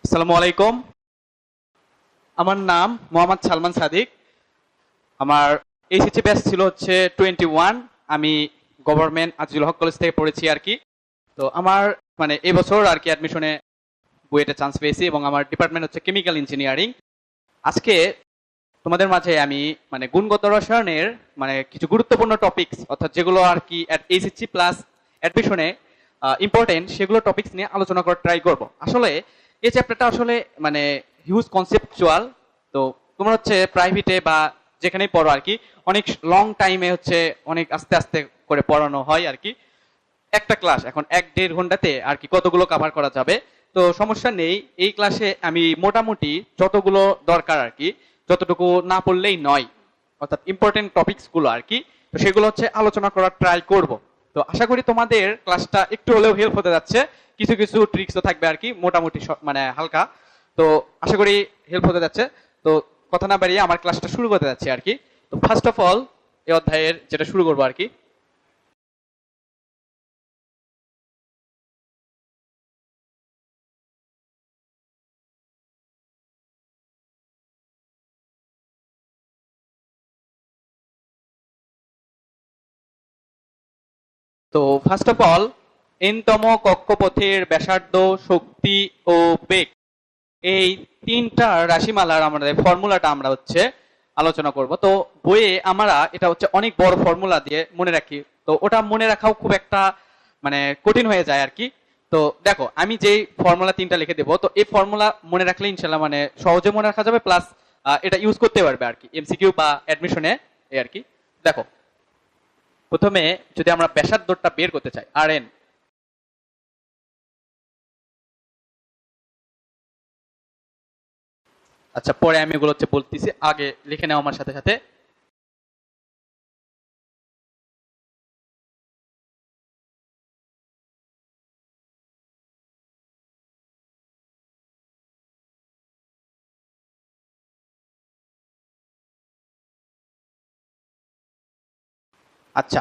আসসালামু আলাইকুম। আমার নাম মোহাম্মদ সালমান সাদিক। আমার এইচএসসি ব্যাচ ছিল হচ্ছে 21। আমি গভর্নমেন্ট আজিজুল হক কলেজ থেকে পড়েছি আর কি। তো আমার এবছর আর কি অ্যাডমিশনে বুয়েটে চান্স পেয়েছি এবং আমার ডিপার্টমেন্ট হচ্ছে কেমিক্যাল ইঞ্জিনিয়ারিং। আজকে তোমাদের মাঝে আমি গুণগত রসায়নের কিছু গুরুত্বপূর্ণ টপিকস অর্থাৎ যেগুলো আর কি এইচএসসি প্লাস অ্যাডমিশনে ইম্পর্টেন্ট সেগুলো টপিকস নিয়ে আলোচনা করার ট্রাই করব। আসলে এই চ্যাপ্টারটা আসলে হিউজ কনসেপচুয়াল। তো তোমরা হচ্ছে প্রাইভেটে বা যেখানেই পড়ো আর কি অনেক লং টাইমে হচ্ছে অনেক আস্তে আস্তে করে পড়ানো হয় আর কি। একটা ক্লাস এখন 1-1.5 ঘন্টাতে আর কি কতগুলো কভার করা যাবে। তো সমস্যা নেই, এই ক্লাসে আমি মোটামুটি যতগুলো দরকার আর কি, যতটুকু না পড়লেই নয় অর্থাৎ ইম্পর্টেন্ট টপিকস গুলো আর কি, তো সেগুলো হচ্ছে আলোচনা করার ট্রাই করব। তো আশা করি তোমাদের ক্লাসটা একটু হলেও হেল্প হতে যাচ্ছে। কিছু কিছু ট্রিক্সও থাকবে আর কি, মোটামুটি হালকা। তো আশা করি হেল্প হতে যাচ্ছে। তো কথা না বাড়িয়ে আমার ক্লাসটা শুরু করতে যাচ্ছে আর কি। তো ফার্স্ট অফ অল এই অধ্যায়ের যেটা শুরু করবো আর কি। তো ফার্স্ট অফ অল এনতম কক্ষপথের ব্যাসার্ধ, শক্তি ও বেগ, এই তিনটা রাশিমালার আমাদের ফর্মুলাটা আমরা হচ্ছে আলোচনা করব। তো বইয়ে আমরা এটা হচ্ছে অনেক বড় ফর্মুলা দিয়ে মনে রাখি, তো ওটা মনে রাখাও খুব একটা কঠিন হয়ে যায় আর কি। তো দেখো আমি যেই ফর্মুলা তিনটা লিখে দেবো, তো এই ফর্মুলা মনে রাখলে ইনশাল্লাহ সহজে মনে রাখা যাবে, প্লাস এটা ইউজ করতে পারবে আর কি এমসিকিউ বা অ্যাডমিশনে এই আর কি। দেখো প্রথমে যদি আমরা ব্যাসার্ধটা বের করতে চাই, আর এন। আচ্ছা, পরে আমি এগুলো হচ্ছে বলতেছি, আগে লিখে নাও আমার সাথে সাথে। আচ্ছা,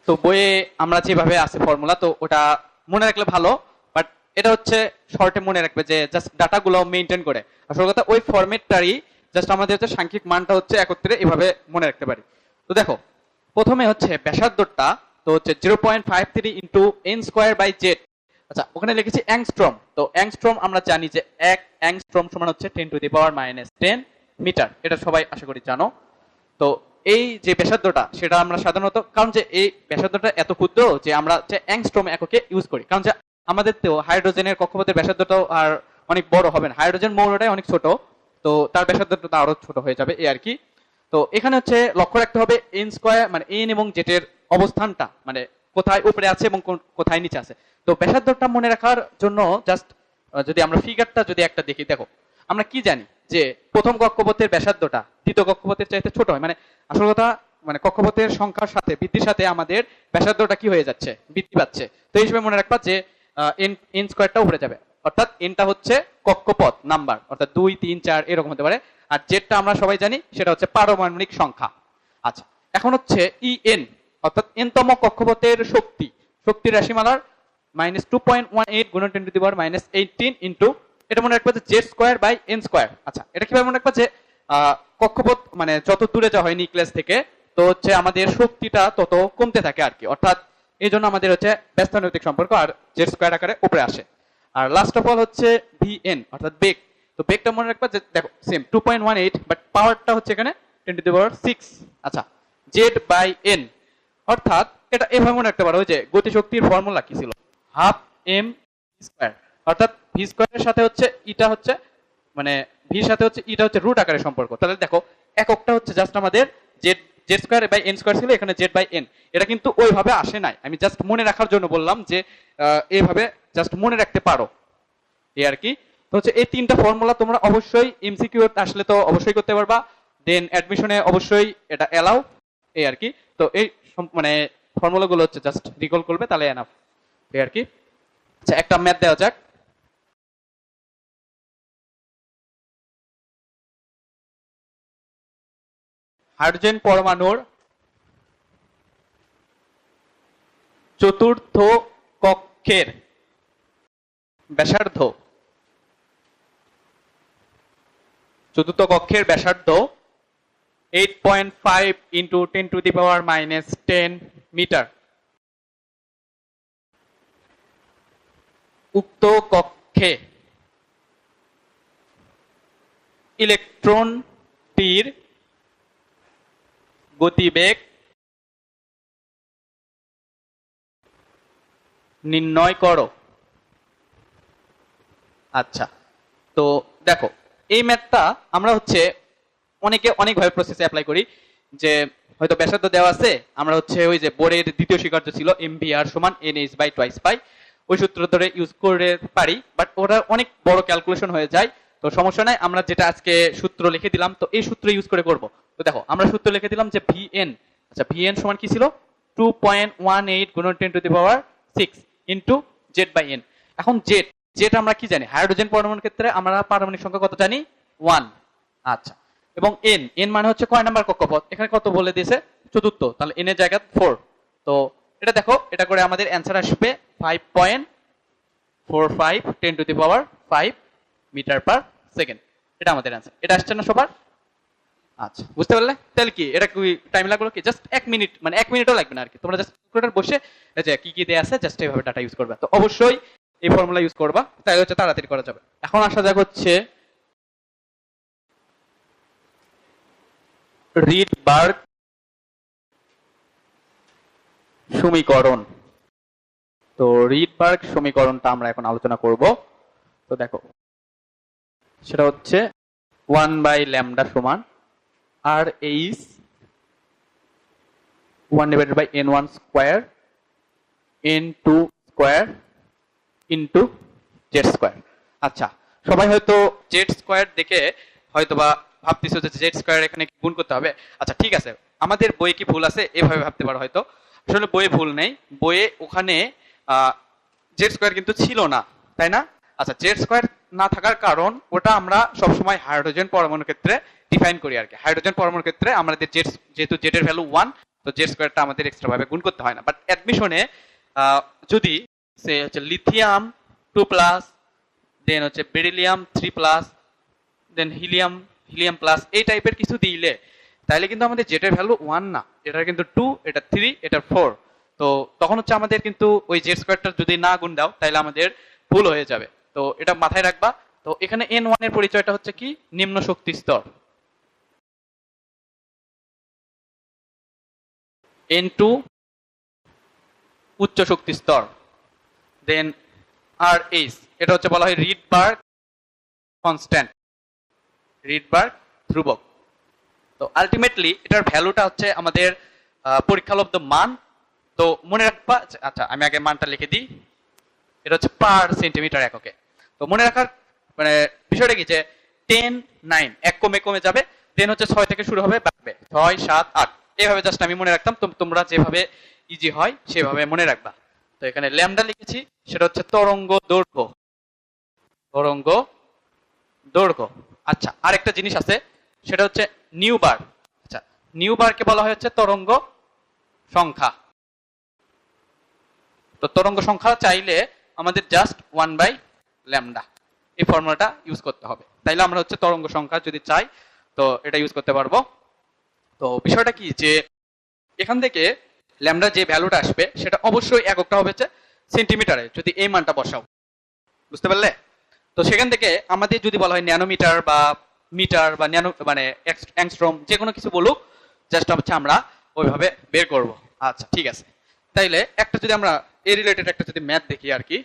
তো বইয়ে আমরা যেভাবে আছে ফর্মুলা, তো ওটা মনে রাখলে ভালো। বাট এটা হচ্ছে শর্টে মনে রাখবে যে জাস্ট ডাটাগুলো মেনটেন করে। আসল কথা ওই ফরম্যাটটারই জাস্ট আমাদের হচ্ছে সাংখ্যিক মানটা হচ্ছে একত্রে এভাবে মনে রাখতে পারি। তো দেখো প্রথমে হচ্ছে ব্যাসার্ধটা, তো হচ্ছে 0.53 into N square by Z. আচ্ছা, ওখানে লিখেছি অ্যাংস্ট্রম। তো অ্যাংস্ট্রম আমরা জানি যে এক অ্যাংস্ট্রম সমান হচ্ছে 10⁻⁻10 মিটার, এটা সবাই আশা করি জানো। তো এই যে ব্যাসার্ধটা সেটা আমরা সাধারণত, কারণ যে এই ব্যাসার্ধটা এত ক্ষুদ্র যে আমরা যে অ্যাংস্ট্রম এককে ইউজ করি, কারণ যে আমাদের তো হাইড্রোজেনের কক্ষপথের ব্যাসার্ধটাও আর অনেক বড় হবে না, হাইড্রোজেন মৌলটাই অনেক ছোট। তো তার ব্যাসার্ধটা আরো ছোট হয়ে যাবে এই আর কি। তো এখানে হচ্ছে লক্ষ্য রাখতে হবে এন স্কোয়ার এন এবং জেটের অবস্থানটা কোথায় উপরে আছে এবং কোথায় নিচে আছে। তো ব্যাসার্ধটা মনে রাখার জন্য জাস্ট যদি আমরা ফিগারটা যদি একটা দেখি, দেখো আমরা কি জানি যে প্রথম কক্ষপথের ব্যাসার্ধটা দ্বিতীয় কক্ষপথের চাইতে ছোট হয়। আসল কথা কক্ষপথের সংখ্যার সাথে বৃদ্ধির সাথে আমাদের ব্যাসার্ধটা কি হয়ে যাচ্ছে, বৃদ্ধি পাচ্ছে। তো এই হিসেবে মনে রাখবা যে এন এন স্কোয়ারটা উপরে যাবে, অর্থাৎ এনটা হচ্ছে কক্ষপথ নাম্বার, অর্থাৎ 2, 3, 4 এরকম হতে পারে। আর জেডটা আমরা সবাই জানি সেটা হচ্ছে পারমাণবিক সংখ্যা। আচ্ছা, এখন হচ্ছে ই এন অর্থাৎ এনতম কক্ষপথের শক্তি, শক্তির রাশিমালার -2.18 গুণন 10⁻⁻18 ইন্টু, এটা মনে রাখবা যে Z square by N square. আচ্ছা, এটা কিভাবে মনে রাখবা যে কক্ষপথ যত দূরে যাওয়া হয় নিউক্লিয়াস থেকে, তো হচ্ছে আমাদের শক্তিটা তত কমতে থাকে আর কি, অর্থাৎ এই জন্য আমাদের হচ্ছে ব্যস্তানুপাতিক সম্পর্ক আর জেড স্কোয়ার আকারে উপরে আসে। আর লাস্ট অফ অল হচ্ছে ভি এন অর্থাৎ বেগ। তো বেগটা মনে রাখবা যে দেখো সেম 2.18, বাট পাওয়ারটা হচ্ছে এখানে 10⁻6। আচ্ছা, জেড বাই এন, অর্থাৎ এটা এভাবে মনে রাখতে পারো যে গতিশক্তির ফর্মুলা কি ছিল, হাফ এম স্কোয়ার। অর্থাৎ ভি স্কোয়ারের সাথে হচ্ছে ইটা হচ্ছে ভির সাথে হচ্ছে ইটা হচ্ছে রুট আকারে সম্পর্ক। তাহলে দেখো এককটা হচ্ছে জাস্ট আমাদের Z, Z square by N square ছিল, এখানে জেড বাই এন। এটা কিন্তু ওইভাবে আসে নাই, আমি জাস্ট মনে রাখার জন্য বললাম যে এইভাবে জাস্ট মনে রাখতে পারো এই আর কি। তো হচ্ছে এই তিনটা ফর্মুলা তোমরা অবশ্যই এমসিকিউ আসলে তো অবশ্যই করতে পারবা, দেন অ্যাডমিশনে অবশ্যই এটা এলাও এই আর কি। তো এই ফর্মুলাগুলো হচ্ছে জাস্ট রিকল করবে তাহলে এনাফ এই আর কি। আচ্ছা, একটা ম্যাথ দেওয়া যাক। হাইড্রোজেন পরমাণুর চতুর্থ কক্ষের ব্যাসার্ধ চতুর্থ কক্ষের ব্যাসার্ধ 8.5 ইন্টু 10⁻⁻10 মিটার। উক্ত কক্ষে ইলেকট্রনটির গতিবেগ নির্ণয় করো। আচ্ছা, তো দেখো এই ম্যাথটা আমরা হচ্ছে অনেকে অনেকভাবে প্রসেসে অ্যাপ্লাই করি। যে হয়তো ব্যাসার্ধ দেওয়া আছে, আমরা হচ্ছে ওই যে বোর্ডের দ্বিতীয় স্বীকার্য ছিল mvr সমান nh বাই টুয়াইস পাই, ওই সূত্র ধরে ইউজ করে পারি, বাট ওটা অনেক বড় ক্যালকুলেশন হয়ে যায়। তো সমস্যা নাই, আমরা যেটা আজকে সূত্র লিখে দিলাম, তো এই সূত্র ইউজ করে করব। তো দেখো আমরা সূত্র লিখে দিলাম যে vn, আচ্ছা vn সমান কি ছিল 2.18 গুণন 10⁻6 ইন্টু z/n। এখন জেড আমরা কি জানি, হাইড্রোজেন পরমাণুর ক্ষেত্রে আমরা পারমাণবিক সংখ্যা কত জানি 1। আচ্ছা, এবং এন মানে হচ্ছে কয় নাম্বার কক্ষপথ, এখানে কত বলে দিয়েছে চতুর্থ, তাহলে এন এর জায়গা 4। তো এটা দেখো, এটা করে আমাদের অ্যান্সার আসবে 5.45 10⁻5 মিটার পার সেকেন্ড। এটা আমাদের অ্যান্সার। এটা আসছে না সবার? আচ্ছা, বুঝতে পারলে? তাহলে কি এটা কি টাইম লাগলো কি জাস্ট 1 মিনিট, মানে 1 মিনিটও লাগবে না আর কি। তোমরা জাস্ট ক্যালকুলেটর বসে এই যে কি কি দেয়া আছে জাস্ট এইভাবে ডাটা ইউজ করবে। তো অবশ্যই এই ফর্মুলা ইউজ করবা, তাহলে হচ্ছে তাড়াতাড়ি করা যাবে। এখন আসা যাক হচ্ছে রিডবার্গ সমীকরণ। তো রিডবার্গ সমীকরণটা আমরা এখন আলোচনা করব। তো দেখো সেটা হচ্ছে 1/λ সমান আর H 1/n1 square n2 square into Z square. আচ্ছা, সবাই হয়তো জেড স্কয়ার দেখে হয়তো বা ভাবতেছো যে জেড স্কয়ার এখানে গুণ করতে হবে। আচ্ছা ঠিক আছে, আমাদের বইয়ে কি ভুল আছে এভাবে ভাবতে পারো হয়তো, আসলে বইয়ে ভুল নেই। বইয়ে ওখানে জেড স্কয়ার কিন্তু ছিল না, তাই না? আচ্ছা, জেড স্কয়ার না থাকার কারণ ওটা আমরা সবসময় হাইড্রোজেন পরমাণুর ক্ষেত্রে ডিফাইন করি আর কি। হাইড্রোজেন পরমাণুর ক্ষেত্রে আমাদের জেড, যেহেতু জেড এর ভ্যালু 1, তো জেড স্কয়ারটা আমাদের এক্সট্রা ভাবে গুণ করতে হয় না। বাট অ্যাডমিশনে যদি সে হচ্ছে লিথিয়াম 2+, দেন হচ্ছে বেরিলিয়াম 3+, দেন হিলিয়াম প্লাস, এই টাইপের কিছু দিলে তাহলে কিন্তু আমাদের জেড এর ভ্যালু 1 না, এটা কিন্তু 2, এটা 3, এটা 4। তো তখন হচ্ছে আমাদের কিন্তু ওই জেড স্কয়ারটা যদি না গুণ দাও তাহলে আমাদের ভুল হয়ে যাবে। তো এটা মাথায় রাখবা। তো এখানে n1 এর পরিচয়টা হচ্ছে কি নিম্ন শক্তি স্তর, n2 উচ্চ শক্তি স্তর, দেন RH এটা হচ্ছে বলা হয় রিডবার্গ কনস্ট্যান্ট, রিডবার্গ ধ্রুবক। তো আলটিমেটলি এটার ভ্যালুটা হচ্ছে আমাদের পরীক্ষালব্ধ মান। তো মনে রাখবা, আচ্ছা আমি আগে মানটা লিখে দিই, এটা হচ্ছে পার সেন্টিমিটার এককে। তো মনে রাখার মানে বিষয়টা কি যে 10 9 এক কমে কমে যাবে, দেন হচ্ছে 6 থেকে শুরু হবে, বাড়বে 6 7 8, এইভাবে জাস্ট আমি মনে রাখতাম। তোমরা যেভাবে ইজি হয় সেভাবে মনে রাখবা। তো এখানে ল্যামডা লিখেছি, সেটা হচ্ছে তরঙ্গ দৈর্ঘ্য, তরঙ্গ দৈর্ঘ্য। আচ্ছা, আরেকটা জিনিস আছে সেটা হচ্ছে নিউ বার। আচ্ছা, নিউ বারকে বলা হয় হচ্ছে তরঙ্গ সংখ্যা। তো তরঙ্গ সংখ্যা চাইলে আমাদের জাস্ট 1/λ এই ফর্মুলাটা ইউজ করতে হবে, তাইলে আমরা হচ্ছে তরঙ্গ সংখ্যা যদি চাই তো এটা ইউজ করতে পারবো। তো বিষয়টা কি যে এখান থেকে ল্যামডা যে ভ্যালুটা আসবে সেটা অবশ্যই এককটা হবে হচ্ছে সেন্টিমিটারে, যদি এই মানটা বসাও, বুঝতে পারলে? তো সেখান থেকে আমাদের যদি বলা হয় ন্যানোমিটার বা মিটার বা ন্যানো মানে অ্যাংস্ট্রম, যে কোনো কিছু বলুক, জাস্ট হচ্ছে আমরা ওইভাবে বের করব। আচ্ছা ঠিক আছে, তাইলে একটা যদি আমরা এই রিলেটেড একটা যদি ম্যাথ দেখি আর কি।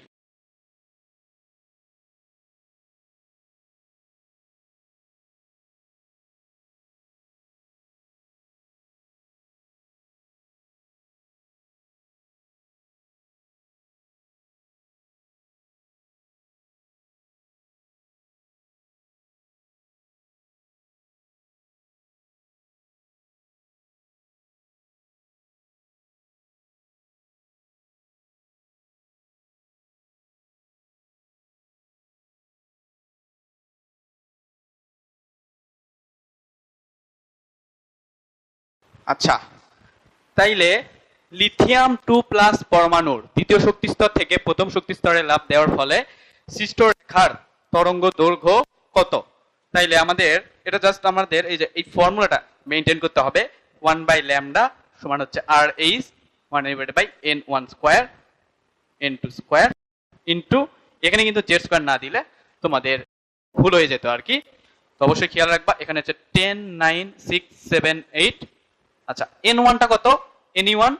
আচ্ছা, তাইলে লিথিয়াম 2+ পরমাণুর দ্বিতীয় শক্তি স্তর থেকে প্রথম শক্তি স্তরে লাফ দেওয়ার ফলে সৃষ্ট রেখার তরঙ্গ দৈর্ঘ্য কত? তাইলে আমাদের এটা জাস্ট আমাদের এই যে এই ফর্মুলাটা মেইনটেইন করতে হবে। 1/λ সমান হচ্ছে RH 1/n1 square n2 square into এখানে কিন্তু z স্কয়ার না দিলে তোমাদের ভুল হয়ে যেত আর কি। তো অবশ্যই খেয়াল রাখবা এখানে হচ্ছে 10 9 6 7 8। আচ্ছা n1 টা কত? ne1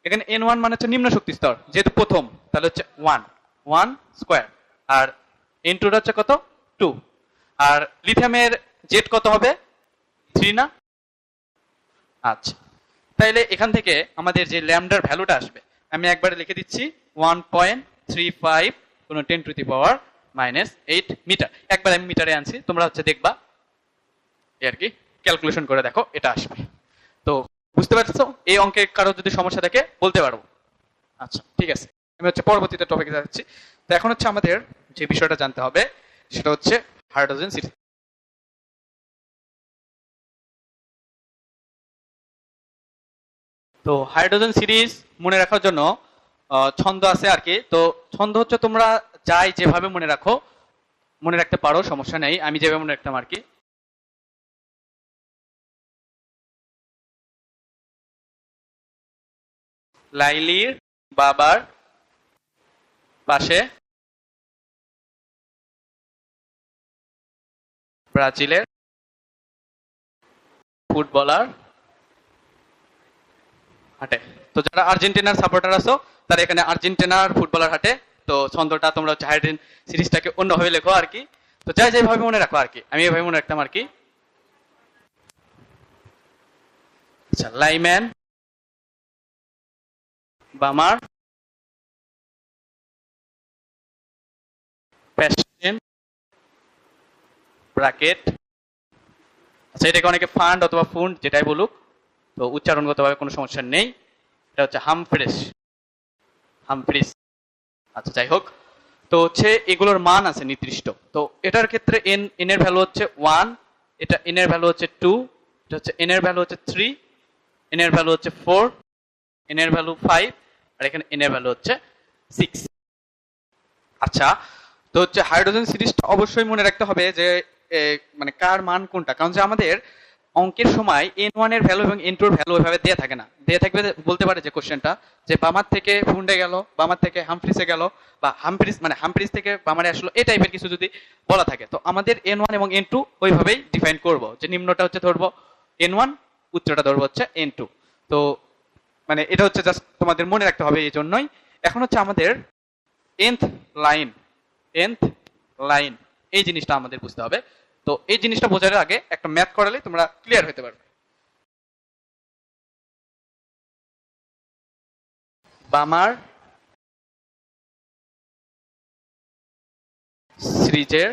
এখানে n1 মানে হচ্ছে নিম্ন শক্তি স্তর, যেহেতু প্রথম তাহলে হচ্ছে 1 স্কয়ার, আর n2 টা হচ্ছে কত? 2। আর লিথিয়ামের জেড কত হবে? 3 না? আচ্ছা তাইলে এখান থেকে আমাদের যে ল্যামডার ভ্যালুটা আসবে আমি একবারে লিখে দিচ্ছি 1.35 কোন 10 টু দি পাওয়ার -8 মিটার। একবার আমি মিটারে আনছি, তোমরা হচ্ছে দেখবা আর কি ক্যালকুলেশন করে দেখো এটা আসবে। তো বুঝতে পারছো? এই অঙ্কে কারো যদি সমস্যা থাকে বলতে পারবো। আচ্ছা ঠিক আছে, আমি হচ্ছে পরবর্তীতে টপিকে যাচ্ছি। তো এখন হচ্ছে আমাদের যে বিষয়টা জানতে হবে সেটা হচ্ছে হাইড্রোজেন সিরিজ। তো হাইড্রোজেন সিরিজ মনে রাখার জন্য ছন্দ আছে আর কি। তো ছন্দ হচ্ছে তোমরা যাই যেভাবে মনে রাখো, মনে রাখতে পারো, সমস্যা নেই। আমি যেভাবে মনে রাখতাম আর কি। লাইলির বাবার পাশে ব্রাজিলের ফুটবলার হাঁটে। তো যারা আর্জেন্টিনার সাপোর্টার আছো তারা এখানে আর্জেন্টিনার ফুটবলার হাঁটে। তো ছন্দটা তোমরা হচ্ছে হাইড্রোজেন সিরিজটাকে অন্যভাবে লেখো আর কি। তো যাই যেভাবে মনে রাখো আর কি, আমি এভাবে মনে রাখতাম আর কি। আচ্ছা লাইম্যান বামার প্যাশন ব্র্যাকেট। আচ্ছা এটাকে অনেকে ফান্ড অথবা ফুন্ড যেটাই বলুক, তো উচ্চারণগতভাবে কোনো সমস্যা নেই। এটা হচ্ছে হামফ্রিস। আচ্ছা যাই হোক, তো হচ্ছে এগুলোর মান আছে নির্দিষ্ট। তো এটার ক্ষেত্রে এন এর ভ্যালু হচ্ছে 1, এটা এন এর ভ্যালু হচ্ছে 2, এটা হচ্ছে এন এর ভ্যালু হচ্ছে 3, এন এর ভ্যালু হচ্ছে 4, এন এর ভ্যালু 5, আর এখানে এন এর ভ্যালু হচ্ছে 6। আচ্ছা তো হচ্ছে হাইড্রোজেন সিরিজটা অবশ্যই মনে রাখতে হবে যে মানে কার মান কোনটা, কারণ যে আমাদের অঙ্কের সময় n1 এর ভ্যালু এবং n2 এর ভ্যালু ওইভাবে দেয়া থাকে না। দেয়া থাকবে বলতে পারে যে কোশ্চেনটা যে বামার থেকে ফুন্ডে গেল, বামার থেকে হামফ্রিসে গেল, বা হামফ্রিস থেকে বামারে আসলো, এই টাইপের কিছু যদি বলা থাকে তো আমাদের n1 এবং n2 ওইভাবেই ডিফাইন করব, যে নিম্নটা হচ্ছে ধরবো n1, উচ্চটা ধরবো হচ্ছে n2। তো মানে এটা হচ্ছে জাস্ট তোমাদের মনে রাখতে হবে এই জন্যই। এখন হচ্ছে আমাদের nth লাইন এই জিনিসটা আমাদের বুঝতে হবে। তো এই জিনিসটা বোঝার আগে একটা ম্যাথ করালে তোমরা ক্লিয়ার হতে পারবে। বামার সিরিজের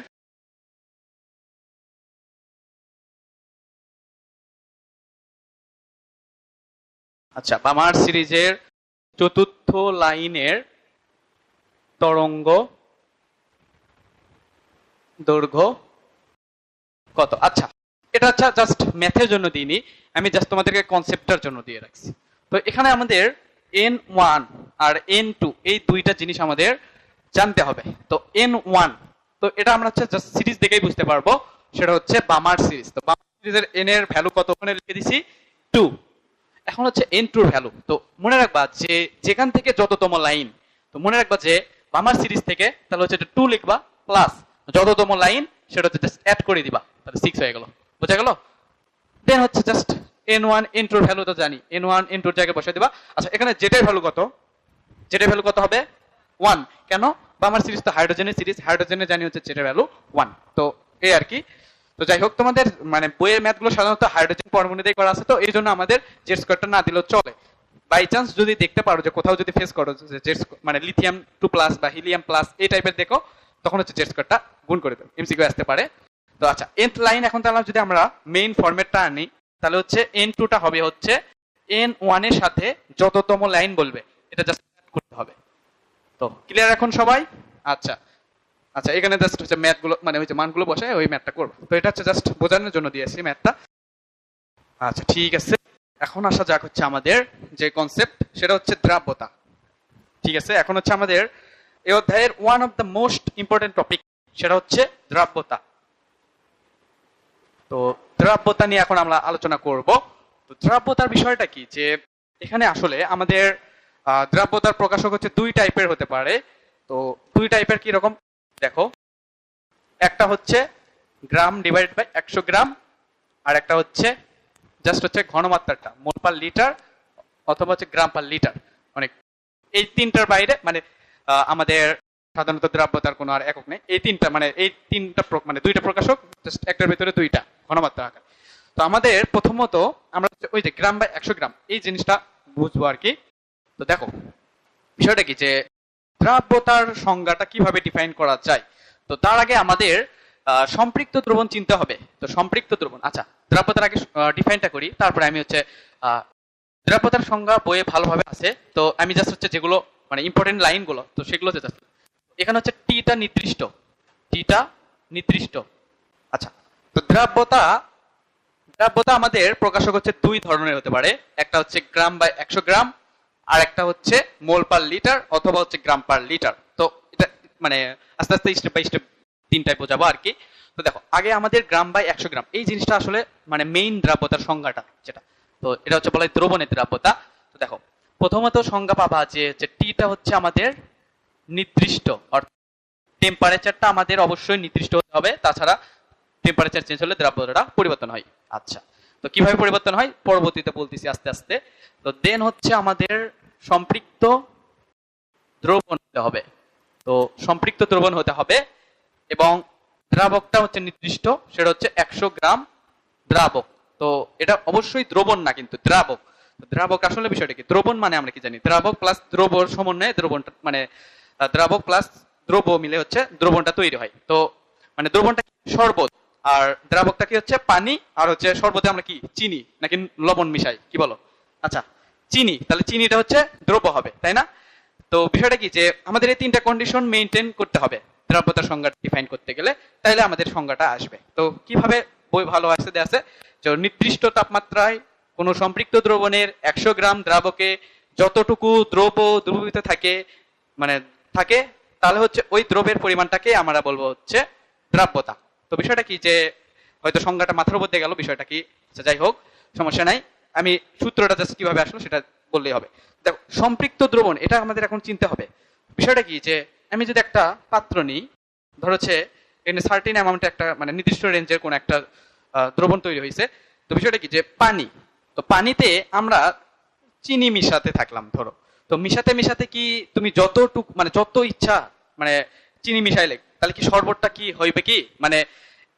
আচ্ছা বামার সিরিজের চতুর্থ লাইনের তরঙ্গ দৈর্ঘ্য কত? আচ্ছা এটা হচ্ছে জাস্ট ম্যাথের জন্য দিইনি, আমি জাস্ট তোমাদেরকে কনসেপ্টের জন্য দিয়ে রাখছি। তো এখানে আমাদের n1 আর n2 এই দুইটা জিনিস আমাদের জানতে হবে। তো n1 তো এটা আমরা হচ্ছে জাস্ট সিরিজ দেখেই বুঝতে পারবো, সেটা হচ্ছে বামার সিরিজ। তো বামার সিরিজের n এর ভ্যালু কত ওখানে লিখে দিছি 2। এখন হচ্ছে n2 এর ভ্যালু, তো মনে রাখবা যে যেখান থেকে যততম লাইন, তো মনে রাখবা যে বামার সিরিজ থেকে তাহলে হচ্ছে 2 লিখবা, প্লাস যততম লাইন সেটা হচ্ছে জাস্ট অ্যাড করে দিবা, তাহলে 6 হয়ে গেল। বোঝা গেল? দেন হচ্ছে জাস্ট n1 n2 এর ভ্যালু তো জানি, n1 n2 এর জায়গায় বসাই দিবা। আচ্ছা এখানে জেটের ভ্যালু কত? জেটের ভ্যালু কত হবে? 1। কেন? বামার সিরিজ তো হাইড্রোজেনের সিরিজ, হাইড্রোজেনের জানি হচ্ছে জেটের ভ্যালু 1। তো এই আর কি। তো যাই হোক তোমাদের মানে বইয়ের ম্যাথগুলো সাধারণত হাইড্রোজেন পরমাণু দিয়ে করা আছে, তো এই জন্য আমাদের জেড স্কয়ারটা না দিলেও চলে। বাই চান্স যদি দেখতে পারো যে কোথাও যদি ফেস করো যে জেড মানে লিথিয়াম 2+ বা হিলিয়াম প্লাস এই টাইপের দেখো, তখন হচ্ছে জেড স্কয়ারটা গুণ করে দেবে, এমসিকিউ আসতে পারে। তো আচ্ছা nth লাইন এখন তাহলে যদি আমরা মেইন ফরম্যাটটা আনি তাহলে হচ্ছে n2 টা হবে হচ্ছে n1 এর সাথে যততম লাইন বলবে এটা জাস্ট করতে হবে। তো ক্লিয়ার এখন সবাই? আচ্ছা আচ্ছা এখানে জাস্ট হচ্ছে ম্যাথগুলো মানে ওই যে মানগুলো বসায় ওই ম্যাথটা করব। তো এটা হচ্ছে জাস্ট বোঝানোর জন্য দিয়েছি ম্যাথটা। আচ্ছা ঠিক আছে, এখন আসা যাক হচ্ছে আমাদের যে কনসেপ্ট সেটা হচ্ছে দ্রাব্যতা। ঠিক আছে, এখন হচ্ছে আমাদের এই অধ্যায়ের one of the most important topic সেটা হচ্ছে দ্রাব্যতা। তো দ্রাব্যতা নিয়ে এখন আমরা আলোচনা করব। তো দ্রাব্যতার বিষয়টা কি, যে এখানে আসলে আমাদের দ্রাব্যতার প্রকাশক হচ্ছে দুই টাইপের হতে পারে। তো দুই টাইপের কি রকম দেখো, একটা হচ্ছে গ্রাম ডিভাইডেড বাই 100 গ্রাম, আর একটা হচ্ছে জাস্ট হচ্ছে ঘনমাত্রাটা মোল পার লিটার অথবা হচ্ছে গ্রাম পার লিটার। অনেক এই তিনটার বাইরে মানে আমাদের সাধারণত দ্রাব্যতার কোনো আর একক নেই। এই তিনটা মানে মানে দুইটা প্রকাশক, জাস্ট একটার ভিতরে দুইটা ঘনমাত্রা আকার। তো আমাদের প্রথমত আমরা ওই যে গ্রাম বাই 100 গ্রাম এই জিনিসটা বুঝবো আর কি। তো দেখো বিষয়টা কি, যে দ্রাব্যতার সংজ্ঞাটা কিভাবে ডিফাইন করা যায়। তো তার আগে আমাদের সম্পৃক্ত দ্রবণ চিনতে হবে। তো সম্পৃক্ত দ্রবণ, আচ্ছা দ্রাব্যতার আগে ডিফাইনটা করি, তারপরে আমি হচ্ছে দ্রাব্যতার সংজ্ঞা বইয়ে ভালোভাবে আছে। তো আমি জাস্ট হচ্ছে যেগুলো মানে ইম্পর্টেন্ট লাইনগুলো তো সেগুলোতে জাস্ট এখানে হচ্ছে টিটা নির্দিষ্ট, টিটা নির্দিষ্ট। আচ্ছা, তো দ্রাব্যতা আমাদের প্রকাশক হচ্ছে দুই ধরনের হতে পারে। একটা হচ্ছে গ্রাম বাই 100 গ্রাম, আর একটা হচ্ছে মোল পার লিটার অথবা হচ্ছে গ্রাম পার লিটার। তো এটা মানে আস্তে আস্তে স্টেপ বাই স্টেপ তিনটায় বোঝাবো আর কি। তো দেখো আগে আমাদের গ্রাম বাই 100 গ্রাম এই জিনিসটা আসলে মানে মেইন দ্রাব্যতার সংজ্ঞাটা যেটা, তো এটা হচ্ছে বলা হয় দ্রবণের দ্রাব্যতা। তো দেখো প্রথমত সংজ্ঞা পাবা যে টিটা হচ্ছে আমাদের নির্দিষ্ট, অর্থাৎ টেম্পারেচারটা আমাদের অবশ্যই নির্দিষ্ট হতে হবে, তাছাড়া টেম্পারেচার চেঞ্জ হলে দ্রাব্যতাটা পরিবর্তন হয়। আচ্ছা, তো কিভাবে পরিবর্তন হয় পরবর্তীতে বলতেছি আস্তে আস্তে। তো দেন হচ্ছে আমাদের সম্পৃক্ত দ্রবণ হতে হবে। তো সম্পৃক্ত দ্রবণ হতে হবে এবং দ্রাবকটা হচ্ছে নির্দিষ্ট, সেটা হচ্ছে 100 গ্রাম দ্রাবক। তো এটা অবশ্যই দ্রবণ না, কিন্তু দ্রাবক। দ্রাবক আসলে বিষয়টা কি, দ্রবণ মানে আমরা কি জানি, দ্রাবক প্লাস দ্রবর সমন্বয়ে দ্রবণটা মানে দ্রাবক প্লাস দ্রব্য মিলে হচ্ছে দ্রবণটা তৈরি হয়। তো মানে দ্রবণটা শরবত, আর দ্রাবকটা কি হচ্ছে পানি, আর হচ্ছে শরবতে আমরা কি চিনি নাকি লবণ মিশাই, কি বলো? আচ্ছা চিনি, তাহলে চিনিটা হচ্ছে দ্রব্য হবে, তাই না? তো বিষয়টা কি, যে আমাদের এই তিনটা কন্ডিশন মেনটেন করতে হবে দ্রাব্যতার সংজ্ঞা ডিফাইন করতে গেলে, তাইলে আমাদের সংজ্ঞাটা আসবে। তো কিভাবে বই ভালো আসছে আছে যে নির্দিষ্ট তাপমাত্রায় কোন সম্পৃক্ত দ্রবণের 100 গ্রাম দ্রাবকে যতটুকু দ্রব্য দ্রবীভূত থাকে মানে থাকে, তাহলে হচ্ছে ওই দ্রব্যের পরিমাণটাকে আমরা বলবো হচ্ছে দ্রাব্যতা। তো বিষয়টা কি, যে হয়তো সংজ্ঞাটা মাথার উপর দিয়ে গেল, বিষয়টা কি, আচ্ছা যাই হোক সমস্যা নাই, আমি সূত্রটা জাস্ট কিভাবে আসলো সেটা বললেই হবে। দেখো সম্পৃক্ত দ্রবণ এটা আমাদের এখন চিনতে হবে। বিষয়টা কি, যে আমি যদি একটা পাত্র নিই, ধরো হচ্ছে এখানে সার্টিন অ্যামাউন্টে একটা মানে নির্দিষ্ট রেঞ্জের কোন একটা দ্রবণ তৈরি হয়েছে। তো বিষয়টা কি, যে পানি, তো পানিতে আমরা চিনি মিশাতে থাকলাম ধরো। তো মিশাতে মিশাতে কি তুমি যতটুক মানে যত ইচ্ছা মানে চিনি মিশাইলে, তাহলে কি শরবতটা কি হইবে কি মানে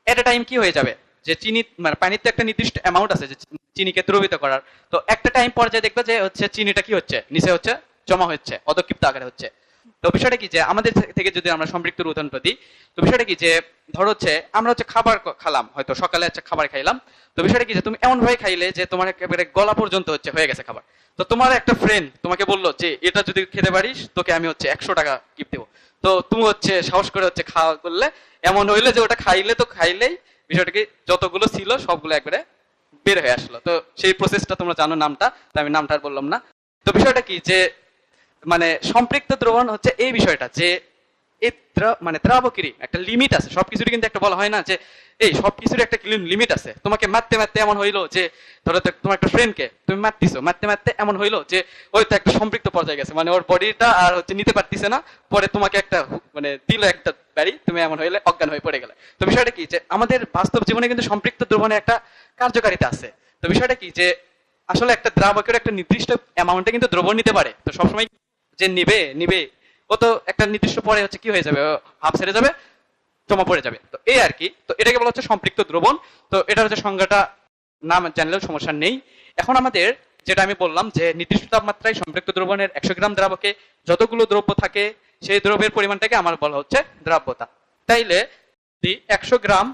এট এ টাইম কি হয়ে যাবে, যে চিনি মানে পানিতে একটা নির্দিষ্ট অ্যামাউন্ট আছে যে চিনিকে দ্রবীভূত করার। তো একটা টাইম পর্যায়ে দেখবে যে হচ্ছে চিনিটা কি হচ্ছে নিচে হচ্ছে জমা হচ্ছে, অদক্ষিপ্ত আকারে হচ্ছে। তো বিষয়টা কি, যে আমাদের থেকে যদি আমরা সম্পৃক্ত উদাহরণটা দিই, তো বিষয়টা কি, যে ধরো হচ্ছে আমরা হচ্ছে খাবার খালাম, হয়তো সকালে হচ্ছে খাবার খাইলাম। তো বিষয়টা কি, যে তুমি এমন ভাবে খাইলে যে তোমার একেবারে গলা পর্যন্ত হচ্ছে হয়ে গেছে খাবার। তো তোমার একটা ফ্রেন্ড তোমাকে বললো যে এটা যদি খেতে পারিস তোকে আমি হচ্ছে 100 টাকা গিফট দেবো। তো তুমি হচ্ছে সাহস করে হচ্ছে খাওয়া করলে, এমন হইলে যে ওটা খাইলে তো খাইলেই বিষয়টা কি যতগুলো ছিল সবগুলো একবারে বের হয়ে আসলো। তো সেই প্রসেসটা তোমরা জানো নামটা, তো আমি নামটা আর বললাম না। তো বিষয়টা কি, যে মানে সম্পৃক্ত দ্রবণ হচ্ছে এই বিষয়টা, যে এই মানে দ্রাবকেরই একটা লিমিট আছে, সবকিছুরই কিন্তু একটা বলা হয় না যে এই সবকিছুর একটা লিমিট আছে। তোমাকে মারতে মারতে এমন হইলো যে ধরো তোমার একটা ফ্রেন্ডকে তুমি মারতেছো, মারতে মারতে এমন হইলো যে ওই তো একটা সম্পৃক্ত পর্যায়ে গেছে, মানে ওর বডিটা আর হচ্ছে নিতে পারতেছে না, পরে তোমাকে একটা মানে দিল একটা বাড়ি, তুমি এমন হইলে অজ্ঞান হয়ে পড়ে গেলে। তো বিষয়টা কি, যে আমাদের বাস্তব জীবনে কিন্তু সম্পৃক্ত দ্রবণের একটা কার্যকারিতা আছে। তো বিষয়টা কি, যে আসলে একটা দ্রাবকের একটা নির্দিষ্ট অ্যামাউন্টে কিন্তু দ্রবণ নিতে পারে। তো সবসময় যে নিবে নিবে ও তো একটা নির্দিষ্ট পরে হচ্ছে কি হয়ে যাবে, হাফ ছেড়ে যাবে, জমা পড়ে যাবে। তো এই আর কি, তো এটাকে বলা হচ্ছে সম্পৃক্ত দ্রবণ। তো এটা হচ্ছে সংজ্ঞাটা নাম জানলেও সমস্যা নেই। এখন আমাদের যেটা আমি বললাম যে নির্দিষ্ট তাপমাত্রায় সম্পৃক্ত দ্রবণের 100 গ্রাম দ্রাবকে যতগুলো দ্রব্য থাকে সেই দ্রব্যের পরিমাণটাকে আমার বলা হচ্ছে দ্রাব্যতা। তাইলে যদি 100 গ্রাম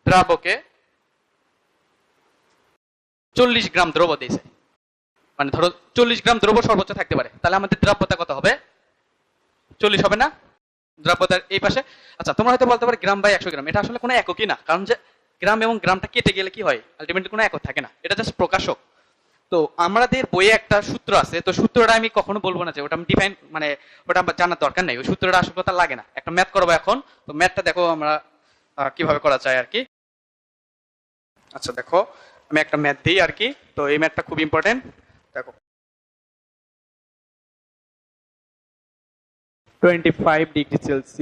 দ্রাবকে 40 গ্রাম দ্রব্য দিয়েছে, মানে ধরো 40 গ্রাম দ্রব্য সর্বোচ্চ থাকতে পারে, তাহলে আমাদের দ্রাব্যতা কত হবে? 40 হবে না দ্রাব্যতার এই পাশে? আচ্ছা তোমরা হয়তো বলতে পারো গ্রাম বাই 100 গ্রাম, এটা আসলে কোনো এককই না, কারণ যে গ্রাম এবং গ্রামটা কেটে গেলে কি হয় আলটিমেটলি কোনো একক থাকে না, এটা জাস্ট প্রকাশক। তো আমাদের বইয়ে একটা সূত্র আছে, তো সূত্রটা আমি কখনো বলবো না যে ওটা আমি ডিফাইন মানে ওটা আমার জানার দরকার নেই, ওই সূত্রটা আসল কথা লাগে না। একটা ম্যাথ করবো এখন, তো ম্যাথটা দেখো আমরা কিভাবে করা যায় আর কি। আচ্ছা দেখো, আমি একটা ম্যাথ দিই আর কি, তো এই ম্যাথটা খুব ইম্পর্টেন্ট। দেখো 25°C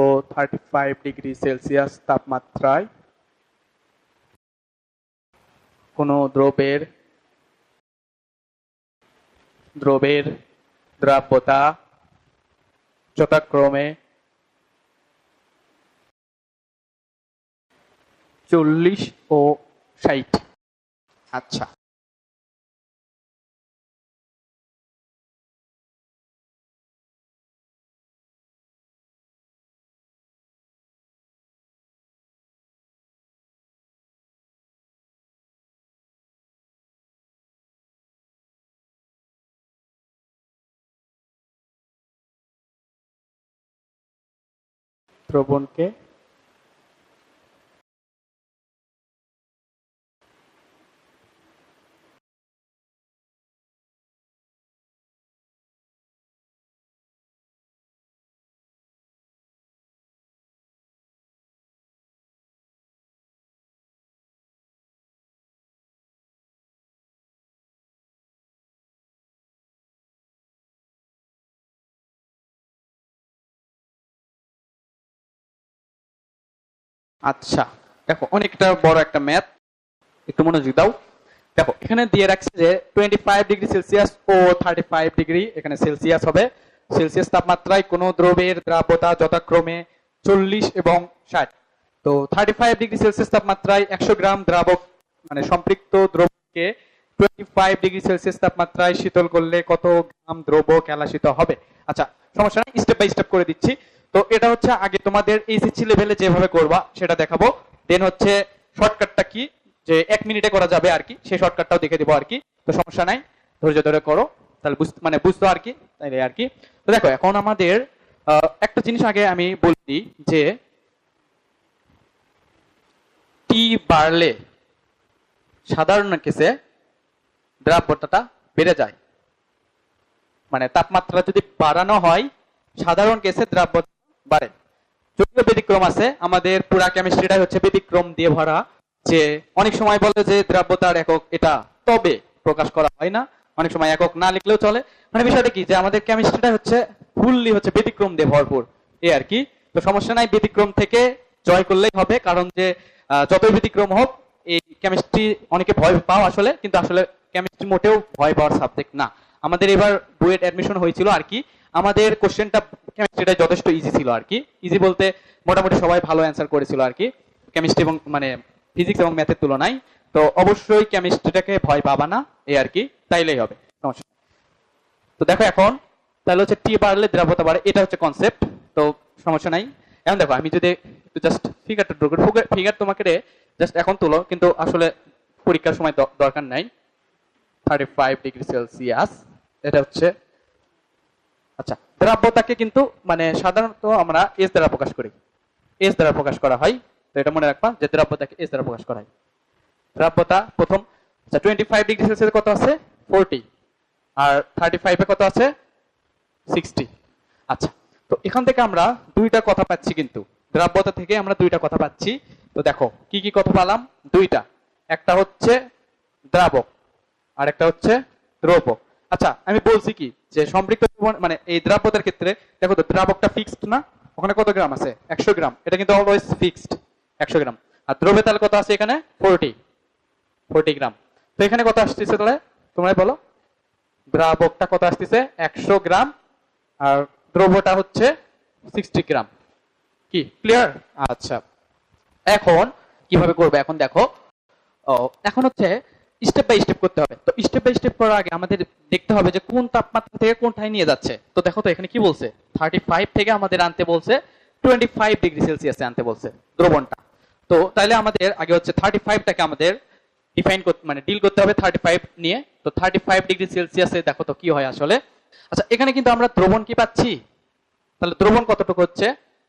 ও 35°C তাপমাত্রায় কোনো দ্রবের দ্রাব্যতা যথাক্রমে 40 ও 60। আচ্ছা, দ্রবণকে আচ্ছা দেখো, অনেকটা বড় একটা ম্যাথ, একটু মনোযোগ দাও। দেখো এখানে দিয়ে রাখছে যে 25°C ও 35° এখানে সেলসিয়াস হবে। সেলসিয়াস তাপমাত্রায় কোনো দ্রবের দ্রাব্যতা যথাক্রমে 40 এবং 60। তো 35°C তাপমাত্রায় 100 গ্রাম দ্রাবক মানে সম্পৃক্ত দ্রবকে 25°C তাপমাত্রায় শীতল করলে কত গ্রাম দ্রব কেলাসিত হবে। আচ্ছা সমস্যা নেই, স্টেপ বাই স্টেপ করে দিচ্ছি। তো এটা হচ্ছে আগে তোমাদের এইচএসসি লেভেলে যেভাবে করবা সেটা দেখাবো, দেন হচ্ছে শর্টকাটটা কি যে 1 মিনিটে করা যাবে আর কি, সেই শর্টকাটটাও দেখে দিব আর কি। তো সমস্যা নাই, ধৈর্য ধরে করো, তাহলে মানে বুঝতো আর কি, তাইলে আর কি। তো দেখো এখন আমাদের একটা জিনিস আগে আমি বলছি যে টি বাড়লে সাধারণ কেসে দ্রাব্যতাটা বেড়ে যায়, মানে তাপমাত্রা যদি বাড়ানো হয় সাধারণ কেসে দ্রাব্যতা বাড়ে। যদিও ব্যতিক্রম আছে, আমাদের পুরা কেমিস্ট্রিটাই হচ্ছে ব্যতিক্রম দিয়ে ভরা, যে অনেক সময় বলে যে দ্রাব্যতার একক এটা, তবে প্রকাশ করা হয় না। অনেক সময় একক না লিখলেও চলে, মানে বিষয়টা কি যে আমাদের কেমিস্ট্রিটা হচ্ছে ফুললি হচ্ছে ব্যতিক্রম দিয়ে ভরপুর, এই আর কি। তো সমস্যা নাই, ব্যতিক্রম থেকে জয় করলেই হবে, কারণ যে যতই ব্যতিক্রম হোক এই কেমিস্ট্রি অনেকে ভয় পাও আসলে, কিন্তু আসলে কেমিস্ট্রি মোটেও ভয় পাওয়ার সাবজেক্ট না। আমাদের এবার বুয়েট অ্যাডমিশন হয়েছিল আর কি, আমাদের কোশ্চেনটা কেমিস্ট্রিটা যথেষ্ট ইজি ছিল আর কি। ইজি বলতে মোটামুটি সবাই ভালো অ্যান্সার করেছিল আর কি, কেমিস্ট্রি এবং মানে ফিজিক্স এবং ম্যাথের তুলনায়। তো অবশ্যই কেমিস্ট্রিটাকে ভয় পাবা না, এই আর কি, তাইলেই হবে, সমস্যা। তো দেখো এখন তাহলে হচ্ছে টি বাড়লে দ্রাব্যতা বাড়ে, এটা হচ্ছে কনসেপ্ট। তো সমস্যা নাই। এখন দেখো আমি যদি একটু জাস্ট ফিগারটা ড্র করি, ফিগার তোমাকে জাস্ট এখন তুলো, কিন্তু আসলে পরীক্ষার সময় দরকার নাই। 35°C, এটা হচ্ছে আচ্ছা। দ্রাব্যতাকে কিন্তু মানে সাধারণত আমরা এস দ্বারা প্রকাশ করি, এস দ্বারা প্রকাশ করা হয়। তো এটা মনে রাখবা যে দ্রাব্যতাকে এস দ্বারা প্রকাশ করা হয়। দ্রাব্যতা প্রথম, আচ্ছা 25°C কত আছে 40, আর 35 এ কত আছে 60। আচ্ছা, তো এখান থেকে আমরা দুইটা কথা পাচ্ছি, কিন্তু দ্রাব্যতা থেকে আমরা দুইটা কথা পাচ্ছি। তো দেখো কি কি কথা পেলাম, দুইটা, একটা হচ্ছে দ্রাবক আর একটা হচ্ছে দ্রবক। আচ্ছা আমি বলছি কি যে সম্পৃক্ত মানে এই দ্রাব্যতার ক্ষেত্রে দেখো তো দ্রাবকটা ফিক্সড না, ওখানে কত গ্রাম আছে 100 গ্রাম, এটা কিন্তু অলওয়েজ ফিক্সড 100 গ্রাম। আর দ্রবে তাহলে কত আছে এখানে 40 গ্রাম। তো এখানে কত আসতেছে তাহলে তোমরা বলো, দ্রাবকটা কত আসতেছে 100 গ্রাম, আর দ্রব্যটা হচ্ছে 60 গ্রাম। কি ক্লিয়ার? আচ্ছা এখন কিভাবে করবে, এখন দেখো এখন হচ্ছে স্টেপ বাই স্টেপ করতে হবে। তো স্টেপ বাই স্টেপ করার আগে আমাদের দেখতে হবে যে কোন তাপমাত্রা থেকে কোনটায় নিয়ে যাচ্ছে। তো দেখো তো এখানে কি বলছে, 35 থেকে আমাদের আনতে বলছে 25°C আনতে বলছে দ্রবণটা। তো তাহলে আমাদের আগে হচ্ছে 35টাকে আমাদের ডিফাইন করতে মানে ডিল করতে হবে 35 নিয়ে। তো 35°C দেখো তো কি হয় আসলে। আচ্ছা এখানে কিন্তু আমরা দ্রবণ কি পাচ্ছি, তাহলে দ্রবণ কতটুকু হচ্ছে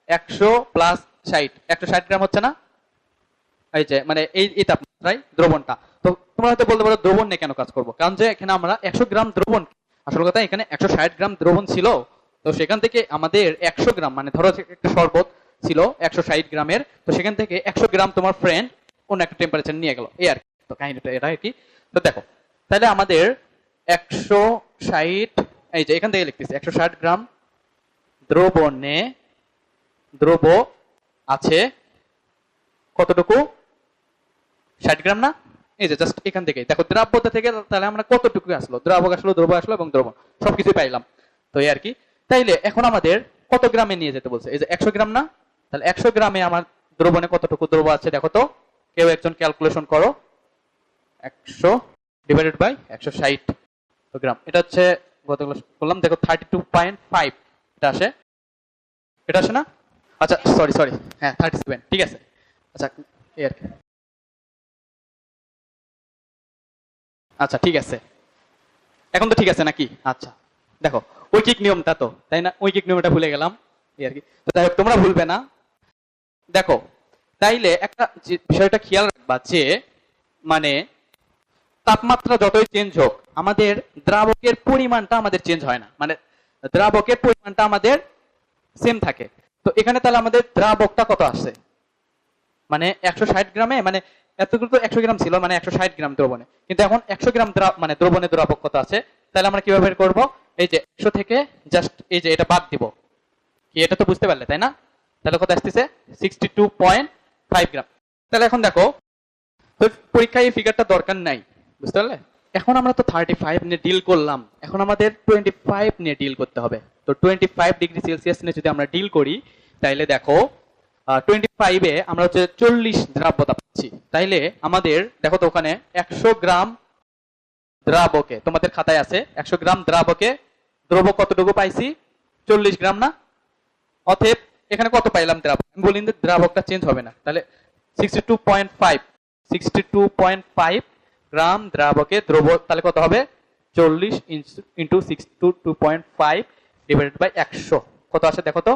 100 প্লাস 60, 160 গ্রাম হচ্ছে না, এই যে মানে এই তাপমাত্রায় দ্রবণটা। তো তোমরা হয়তো বলতে পারো দ্রবণ নিয়ে কেন কাজ করবো, কারণ যে এখানে আমরা 100 গ্রাম দ্রবণ, আসল কথা এখানে 160 গ্রাম দ্রবণ ছিল। তো সেখান থেকে আমাদের 100 গ্রাম মানে ধরো একটা শরবত ছিল 160 গ্রামের, তো সেখান থেকে 100 গ্রাম তোমার ফ্রেন্ড অন্য একটা টেম্পারেচার নিয়ে গেল, এই আর কি। তো কাহিনীটা এটা আর কি। তো দেখো তাহলে আমাদের 160, এই যে এখান থেকে লিখতেছি 160 গ্রাম দ্রবণে দ্রব আছে কতটুকু, 60 গ্রাম না? এই যে জাস্ট এখান থেকে দেখো দ্রাব্যতা থেকে তাহলে আমরা কতটুকু আসলো, দ্রাবক আসলো, দ্রব আসলো এবং দ্রবণ সবকিছু পাইলাম। তো এই আর কি। তাইলে এখন আমাদের কত গ্রামে নিয়ে যেতে বলছে, এই যে 100 গ্রাম না? তাহলে 100 গ্রামে আমার দ্রবণে কতটুকু দ্রব আছে দেখো তো, কেউ একজন ক্যালকুলেশন করো। 100 ডিভাইডেড বাই 160 গ্রাম, এটা হচ্ছে কতগুলো করলাম দেখো 32.5 এটা আসে, এটা আসে না? আচ্ছা সরি সরি, হ্যাঁ 37, ঠিক আছে। আচ্ছা এই আর কি। আচ্ছা ঠিক আছে, এখন তো ঠিক আছে নাকি? আচ্ছা দেখো ঐকিক নিয়মটা তো, তাই না? ঐকিক নিয়মটা ভুলে গেলাম এই আর কি। তো যাই হোক তোমরা ভুলবে না। দেখো তাইলে একটা বিষয়টা খেয়াল রাখবা যে মানে তাপমাত্রা যতই চেঞ্জ হোক আমাদের দ্রাবকের পরিমাণটা আমাদের চেঞ্জ হয় না, মানে দ্রাবকের পরিমাণটা আমাদের সেম থাকে। তো এখানে তাহলে আমাদের দ্রাবকটা কত আসছে, মানে 160 গ্রামে, মানে এতগুলো তো 100 গ্রাম ছিল, মানে 160 গ্রাম দ্রবণে, কিন্তু এখন 100 গ্রাম মানে দ্রবণে দ্রাবক কত আছে, তাহলে আমরা কিভাবে বের করব? এই যে 100 থেকে জাস্ট এই যে এটা বাদ দিব, কি এটা তো বুঝতে পারলে তাই না? তাহলে কত আসতেছে 62.5 গ্রাম। তাহলে এখন দেখো, তো পরীক্ষায় এই ফিগারটা দরকার নাই, বুঝতে পারলে? এখন আমরা তো 35 নিয়ে ডিল করলাম, এখন আমাদের 25 নিয়ে ডিল করতে হবে। তো 25 ডিগ্রি সেলসিয়াস নিয়ে যদি আমরা ডিল করি তাইলে দেখো 25-এ আমরা হচ্ছে 40 দ্রাব্যতা পাচ্ছি। তাইলে আমাদের দেখো তো ওখানে 100 গ্রাম দ্রাবকে, তোমাদের খাতায় আছে 100 গ্রাম দ্রাবকে দ্রব কতটুকু পাইছি, 40 গ্রাম না? অতএব এখানে কত পাইলাম দ্রাবক, আমি বলি দ্রাবকটা চেঞ্জ হবে না, তাহলে 62.5 গ্রাম দ্রাবকে দ্রব, তাহলে কত হবে 40 ইন্টু 62.5 ডিভাইডেড বাই 100, কত আসে দেখো তো?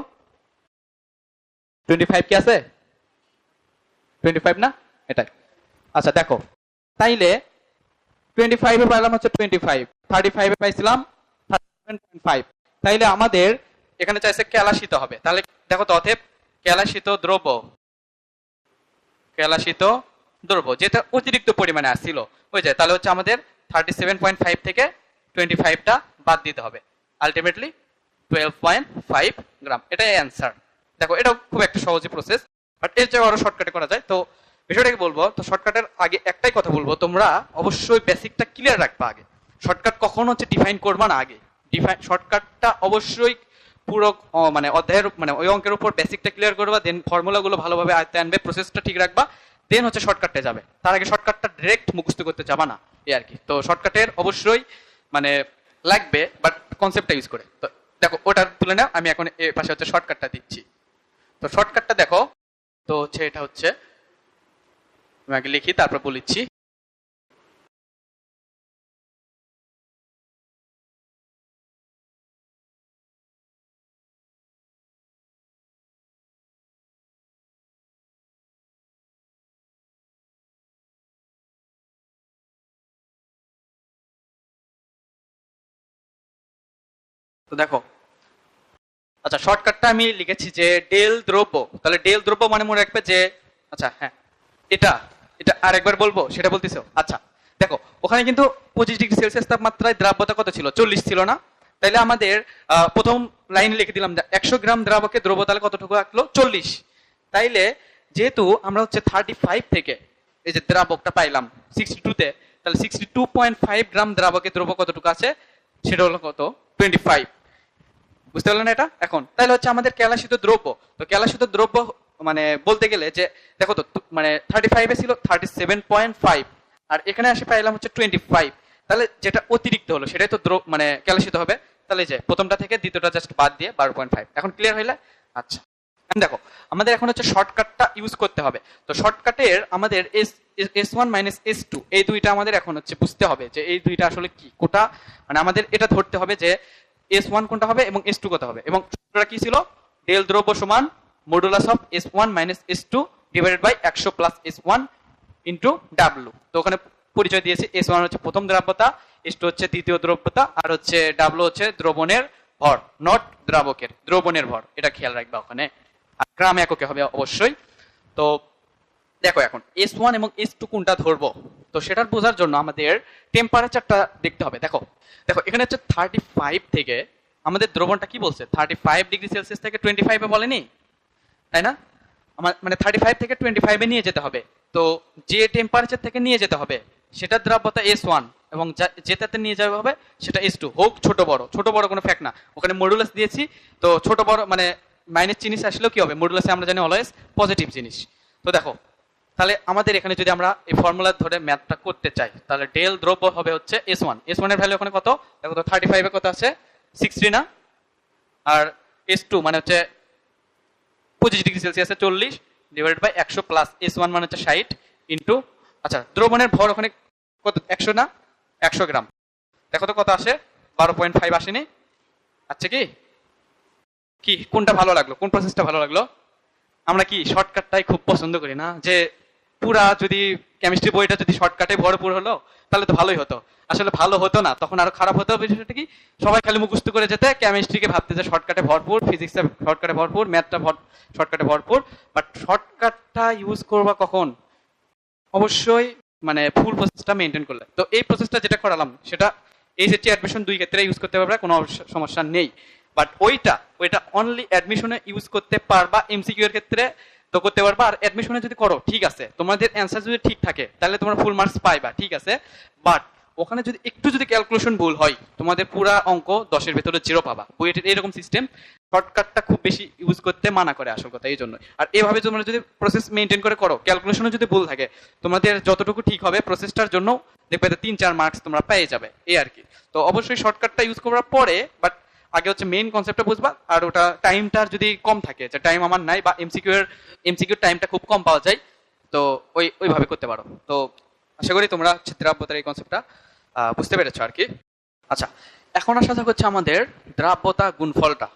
25 কি আছে? 25 না? এটাই। আচ্ছা দেখো তাইলে 25 এ পাইলাম হচ্ছে 25, 35 এ পাইছিলাম 37.5, তাইলে আমাদের এখানে চাইছে কেলাসিত হবে। তাহলে দেখো তো অতএব কেলাসিত দ্রব্য, কেলাসিত দ্রব্য যেটা অতিরিক্ত পরিমাণে আসছিল ওই যে, তাহলে হচ্ছে আমাদের 37.5 থেকে 25টা বাদ দিতে হবে, আলটিমেটলি 12.5 গ্রাম, এটাই অ্যান্সার। দেখো এটা খুব একটা সহজই প্রসেস, বাট এর চেয়ে আরো শর্টকাটে করা যায়। তো বিষয়টাকে বলবো, তো শর্টকাটের আগে একটাই কথা বলবো, তোমরা অবশ্যই বেসিকটা ক্লিয়ার রাখবা আগে। শর্টকাট কখনো হচ্ছে ডিফাইন করবা না আগে, ডিফাইন শর্টকাটটা অবশ্যই পুরো মানে অধ্যায়ের মানে ওই অঙ্কের উপর বেসিকটা ক্লিয়ার করবা, দেন ফর্মুলাগুলো ভালোভাবে আয়ত্তে আনবে, প্রসেসটা ঠিক রাখবা, দেন হচ্ছে শর্টকাটে যাবে। তার আগে শর্টকাটটা ডিরেক্ট মুখস্থ করতে যাবা না, এই আর কি। তো শর্টকাটের অবশ্যই মানে লাগবে, বাট কনসেপ্টটা ইউজ করে। তো দেখো ওটার তুলনায় আমি এখন এর পাশে হচ্ছে শর্টকাটটা দিচ্ছি। তো শর্টকাটটা দেখো, তো হচ্ছে এটা হচ্ছে আমি আগে লিখি তারপর বলিচ্ছি। তো দেখো আচ্ছা শর্টকাটটা আমি লিখেছি যে ডেল দ্রব্য, তাহলে ডেল দ্রব্য মানে মনে রাখবে যে আচ্ছা হ্যাঁ এটা এটা আরেকবার বলবো সেটা বলতেছো। আচ্ছা দেখো ওখানে কিন্তু 25 ডিগ্রি সেলসিয়াস তাপমাত্রায় দ্রাব্যতা কত ছিল, 40 ছিল না? তাইলে আমাদের প্রথম লাইনে লিখে দিলাম 100 গ্রাম দ্রাবকে দ্রব্য তাহলে কতটুকু রাখলো 40। তাইলে যেহেতু আমরা হচ্ছে 35 থেকে এই যে দ্রাবকটা পাইলাম 62 তে, তাহলে 62.5 গ্রাম দ্রাবকে দ্রব্য কতটুকু আছে সেটা হলো কত 25, বুঝতে পারলেন এটা? এখন তাহলে হচ্ছে আমাদের কেলাসিত দ্রব্য, তো কেলাসিত দ্রব্য মানে বলতে গেলে যে দেখো তো মানে 35 এ ছিল 37.5 আর এখানে আসে পাইলাম হচ্ছে 25, তাহলে যেটা অতিরিক্ত হলো সেটাই তো মানে কেলাসিত হবে। তাহলে যে প্রথমটা থেকে দ্বিতীয়টা জাস্ট বাদ দিয়ে 12.5, এখন ক্লিয়ার হইলে? আচ্ছা দেখো আমাদের এখন হচ্ছে শর্টকাটটা ইউজ করতে হবে। তো শর্টকাটের আমাদের S1 মাইনাস S2 এই দুইটা আমাদের এখন হচ্ছে বুঝতে হবে যে এই দুইটা আসলে কি কোটা, মানে আমাদের এটা ধরতে হবে যে S1 কোনটা হবে এবং S2 কত হবে, এবং সূত্রটা কি ছিল, ডেল দ্রব্য সমান modulus of S1 minus S2 divided by 100 plus S1 into W। তো ওখানে পরিচয় দিয়েছি S1 হচ্ছে প্রথম দ্রাব্যতা, S2 হচ্ছে দ্বিতীয় দ্রব্যতা, আর হচ্ছে W হচ্ছে দ্রবণের ভর, নট দ্রাবকের, দ্রবণের ভর, এটা খেয়াল রাখবা ওখানে। আর গ্রাম এককে হবে অবশ্যই। তো দেখো এখন S1 এবং S2 কোনটা ধরবো, তো সেটার বোঝার জন্য আমাদের টেম্পারেচারটা দেখতে হবে। দেখো দেখো এখানে হচ্ছে 35 থেকে আমাদের দ্রবণটা কি বলছে, 35°C থেকে 25-এ বলেনি, তাই না? আমার মানে 35 থেকে 25-এ নিয়ে যেতে হবে। তো যে টেম্পারেচার থেকে নিয়ে যেতে হবে সেটা দ্রাব্যতা S1, এবং যেটাতে নিয়ে যাওয়া হবে সেটা S2, হোক ছোট বড় কোনো ফ্যাক্ট না, ওখানে মডুলাস দিয়েছি। তো ছোট বড় মানে মাইনাস জিনিস আসলেও কি হবে, মডুলাসে আমরা জানি অলওয়েজ পজিটিভ জিনিস। তো দেখো তাহলে আমাদের এখানে যদি আমরা এই ফর্মুলা ধরে ম্যাথটা করতে চাই, তাহলে ডেল দ্রব্য হবে হচ্ছে S1 এর ভ্যালু ওখানে কত, দেখো তো 35-এ কত আছে, 60 না, আর S2 মানে হচ্ছে 25°C 40 divided by 100 plus S1 মানে হচ্ছে 60 ইন্টু, আচ্ছা দ্রবণের ভর ওখানে কত, 100 না, 100 গ্রাম। দেখো তো কত আসে, 12.5 আসেনি? আচ্ছা কি কি কোনটা ভালো লাগলো, কোন প্রসেসটা ভালো লাগলো? আমরা কি শর্টকাটটাই খুব পছন্দ করি না, যে পুরা যদি কেমিস্ট্রি বইটা যদি শর্টকাটে ভরপুর হলো তাহলে তো ভালোই হতো। আসলে ভালো হতো না, তখন আরো খারাপ হতো। বিষয়টা কি, সবাই খালি মুখস্থ করে যেতে, কেমিস্ট্রিকে ভাবতে যে শর্টকাটে ভরপুর, ফিজিক্সে শর্টকাটে ভরপুর, ম্যাথটা শর্টকাটে ভরপুর। বাট শর্টকাটটা ইউজ করবা কখন, অবশ্যই মানে ফুল প্রসেসটা মেনটেন করলে। তো এই প্রসেসটা যেটা করালাম সেটা এইচএসসি অ্যাডমিশন দুই ক্ষেত্রে ইউজ করতে পারবে, কোনো সমস্যা নেই। বাট ওইটা অনলি অ্যাডমিশনে ইউজ করতে পারবা, এমসিকিউ এর ক্ষেত্রে তো করতে পারবা। আর অ্যাডমিশনে যদি করো ঠিক আছে, তোমাদের অ্যান্সার যদি ঠিক থাকে তাহলে তোমরা ফুল মার্কস পাইবা, ঠিক আছে। বাট ওখানে যদি একটু যদি ক্যালকুলেশন ভুল হয়, তোমাদের পুরা অঙ্ক 10-এর ভেতরে 0 পাবা। বুয়েটের এরকম সিস্টেম, শর্টকাটটা খুব বেশি ইউজ করতে মানা করে আসল কথা, এই জন্য। আর এভাবে তোমরা যদি প্রসেস মেনটেন করে করো, ক্যালকুলেশনে যদি ভুল থাকে, তোমাদের যতটুকু ঠিক হবে প্রসেসটার জন্য দেখবে 3-4 মার্কস তোমরা পেয়ে যাবে, এই আর কি। তো অবশ্যই শর্টকাটটা ইউজ করার পরে, বাট আগে হচ্ছে মেইন কনসেপ্টটা বুঝবা। আর ওটা টাইমটার যদি কম থাকে, যে টাইম আমার নাই বা এমসিকিউ টাইমটা খুব কম পাওয়া যায়, তো ওইভাবে করতে পারো। তো আশা করি তোমরা দ্রাব্যতার এই কনসেপ্টটা বুঝতে পেরেছো আর কি। আচ্ছা, এখন আসা যাক হচ্ছে আমাদের দ্রাব্যতা গুণফলটা।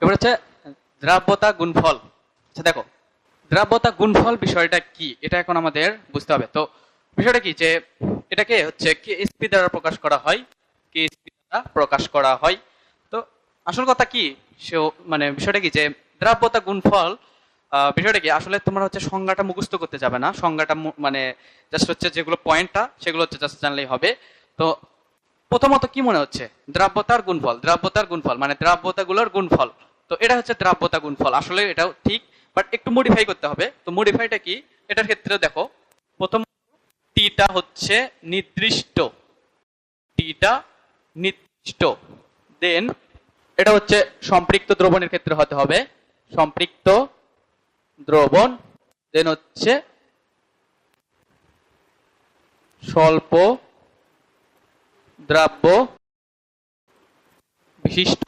এবার হচ্ছে দ্রাব্যতা গুণফল। আচ্ছা দেখো, দ্রাব্যতা গুণফল বিষয়টা কি, এটা এখন আমাদের বুঝতে হবে। তো বিষয়টা কি, যে এটাকে হচ্ছে কেএসপি দ্বারা প্রকাশ করা হয়, কেএসপি দ্বারা প্রকাশ করা হয়। তো আসল কথা কি, সে মানে বিষয়টা কি, যে দ্রাব্যতা গুণফল বিষয়টা কি, আসলে তোমরা হচ্ছে সংজ্ঞাটা মুখস্থ করতে যাবে না, সংজ্ঞাটা মানে জাস্ট হচ্ছে যেগুলো পয়েন্টটা সেগুলো হচ্ছে জাস্ট জানলেই হবে। তো প্রথমত কি মনে হচ্ছে, দ্রাব্যতার গুণফল মানে দ্রাব্যতাগুলোর গুণফল। তো এটা হচ্ছে দ্রাব্যতা গুণফল, আসলে এটাও ঠিক, বাট একটু মডিফাই করতে হবে। তো মডিফাইটা কি, এটার ক্ষেত্রে দেখো, প্রথম টিটা হচ্ছে নির্দিষ্ট, টিটা নির্দিষ্ট, দেন এটা হচ্ছে সম্পৃক্ত দ্রবণের ক্ষেত্রে হতে হবে, সম্পৃক্ত দ্রবণ, দেন হচ্ছে স্বল্প দ্রাব্য বিশিষ্ট,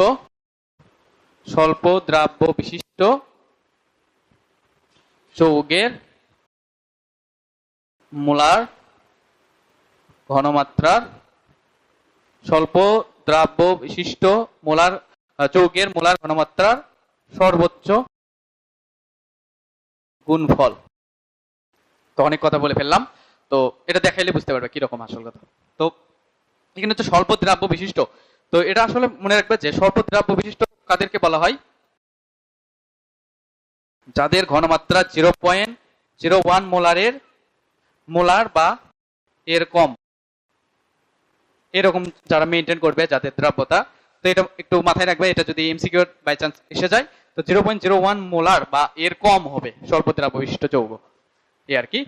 স্বল্প দ্রাব্য বিশিষ্ট যৌগের মোলার ঘনমাত্রার, স্বল্প দ্রাব্য বিশিষ্ট মোলার যৌগের মোলার ঘনমাত্রার সর্বোচ্চ গুণফল। তো অনেক কথা বলে ফেললাম, তো এটা দেখাইলে বুঝতে পারবে কিরকম আসল কথা। তো এখানে হচ্ছে স্বল্প দ্রাব্য বিশিষ্ট। তো এটা আসলে মনে রাখবে যে স্বল্প দ্রাব্য বিশিষ্ট কাদেরকে বলা হয়, যাদের ঘনমাত্রা 0.01 মোলার বা এর কম, এরকম যারা মেনটেন করবে যাদের দ্রাব্যতা। তো এটা একটু মাথায় রাখবে, এটা যদি এমসিকিউ বাই চান্স এসে যায়, তো 0.01 মোলার বা এর কম হবে স্বল্প দ্রাব্য বিশিষ্ট যৌগ, এই আর কি।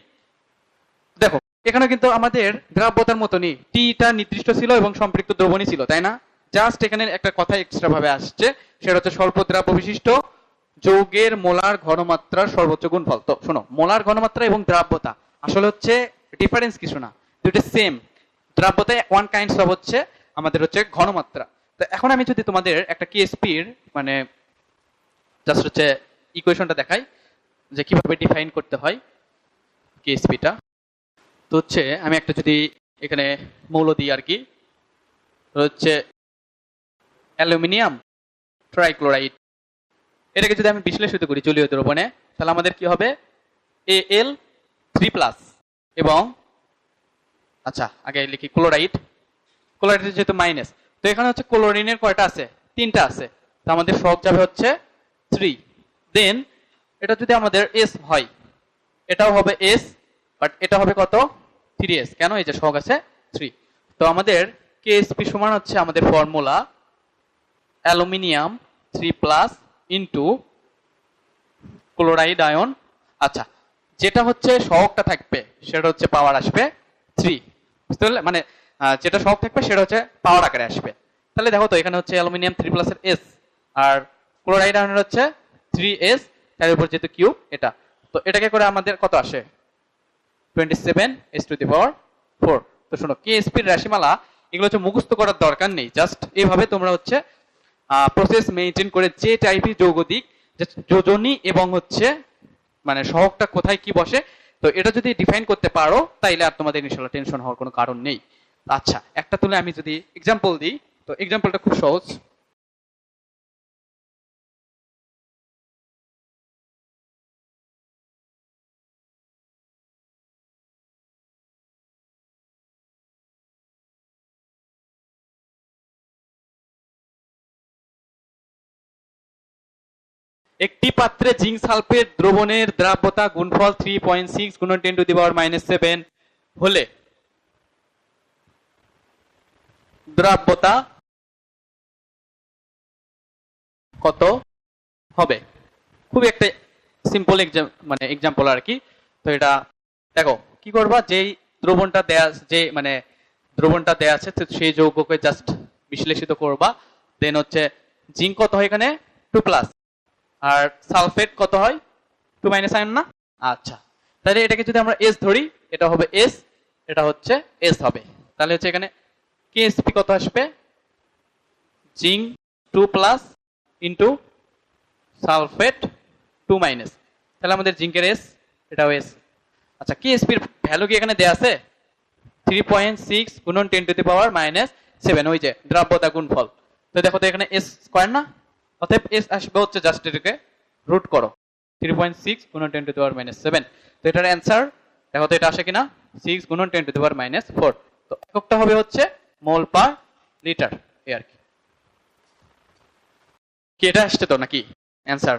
দেখো এখানে কিন্তু আমাদের দ্রাব্যতার মতনই টিটা নির্দিষ্ট ছিল এবং সম্পৃক্ত দ্রবণই ছিল, তাই না? জাস্ট এখানে একটা কথা এক্সট্রা ভাবে আসছে, সেটা হচ্ছে স্বল্প দ্রাব্য বিশিষ্ট যৌগের মোলার ঘনমাত্রার সর্বোচ্চ গুণফল। তো শোনো, মোলার ঘনমাত্রা এবং দ্রাব্যতা আসলে হচ্ছে ডিফারেন্স কিছু না, দুটো সেম। দ্রাব্যতায় ওয়ান কাইন্ডস অফ হচ্ছে আমাদের হচ্ছে ঘনমাত্রা। তো এখন আমি যদি তোমাদের একটা কেএসপির মানে জাস্ট হচ্ছে ইকুয়েশনটা দেখাই, যে কিভাবে ডিফাইন করতে হয় কেএসপিটা। তো হচ্ছে আমি একটা যদি এখানে মৌল দিই আর কি, হচ্ছে অ্যালুমিনিয়াম ট্রাইক্লোরাইড, এটাকে যদি আমি বিশ্লেষিত করি জলীয় দ্রবণে, তাহলে আমাদের কি হবে, Al3+ এবং আচ্ছা আগে লিখি ক্লোরাইড, কোলারিটি যেহেতু মাইনাস, তো এখানে হচ্ছে ক্লোরিনের কয়টা আছে, 3টা আছে, তো আমাদের সহগ যাবে হচ্ছে 3। দেন এটা যদি আমাদের এস হয়, এটাও হবে এস, বাট এটা হবে কত, 3s, কেন, এই যে সহগ আছে 3। তো আমাদের কেএসপি সমান হচ্ছে আমাদের formula aluminium 3+ into chloride ion. আচ্ছা, যেটা হচ্ছে সহগটা থাকবে সেটা হচ্ছে পাওয়ার আসবে 3, বুঝতে পারলে, মানে যেটা সহগ থাকবে সেটা হচ্ছে পাওয়ার আকারে আসবে। তাহলে দেখো তো এখানে হচ্ছে অ্যালুমিনিয়াম 3+ এর এস, আর ক্লোরাইড আয়নের হচ্ছে 3s, তার উপর যেহেতু কিউব এটা, তো এটাকে করে আমাদের কত আসে, 27s⁴। তো শোনো, কেএসপি এর রাশিমালা এগুলো হচ্ছে মুখস্থ করার দরকার নেই, জাস্ট এইভাবে তোমরা হচ্ছে প্রসেস মেইনটেইন করে যে টাইপই যৌগদিক, যোজনী এবং হচ্ছে মানে সহগটা কোথায় কি বসে, তো এটা যদি ডিফাইন করতে পারো তাইলে আর তোমাদের ইনশাআল্লাহ টেনশন হওয়ার কোনো কারণ নেই। আচ্ছা, একটা তুলে আমি যদি এক্সাম্পল দিই, তো এক্সাম্পলটা খুব সহজ। একটি পাত্রে জিঙ্ক সালফেট দ্রবণের দ্রাব্যতা গুণফল 3.6 গুণন 10⁻⁷ হলে দ্রাব্যতা কত হবে। খুব একটা সিম্পল মানে এক্সাম্পল আর কি। তো এটা দেখো কি করবা, যেই দ্রবণটা দেয়া, যে মানে দ্রবণটা দেয়া আছে সেই যৌগকে জাস্ট বিশ্লেষিত করবা। দেন হচ্ছে জিঙ্ক কত হয় এখানে 2+, আর সালফেট কত হয় 2- আয়ন না। আচ্ছা, তাহলে এটাকে যদি আমরা এস ধরি, এটা হবে এস, এটা হচ্ছে এস হবে। তাহলে হচ্ছে এখানে কেএসপি কত আসবে, জিঙ্ক 2+ ইন্টু সালফেট 2-, তাহলে আমাদের জিঙ্কের এস, এটাও এস। আচ্ছা, কেএসপির ভ্যালু কি এখানে দেয়া আছে, 3.6 গুণন 10⁻⁷, ওই যে দ্রাব্যতা গুণফল। তো দেখো তো এখানে এস স্কয়ার না, অতএব এস আসবে হচ্ছে জাস্ট এটাকে রুট করো, 3.6 গুণন 10⁻⁷। তো এটার অ্যান্সার দেখো তো এটা আসে কিনা, 6 গুণন 10⁻⁴। তো এককটা হবে হচ্ছে মোল পার লিটার, এই আর কি। কি এটা আসছে তো নাকি অ্যান্সার?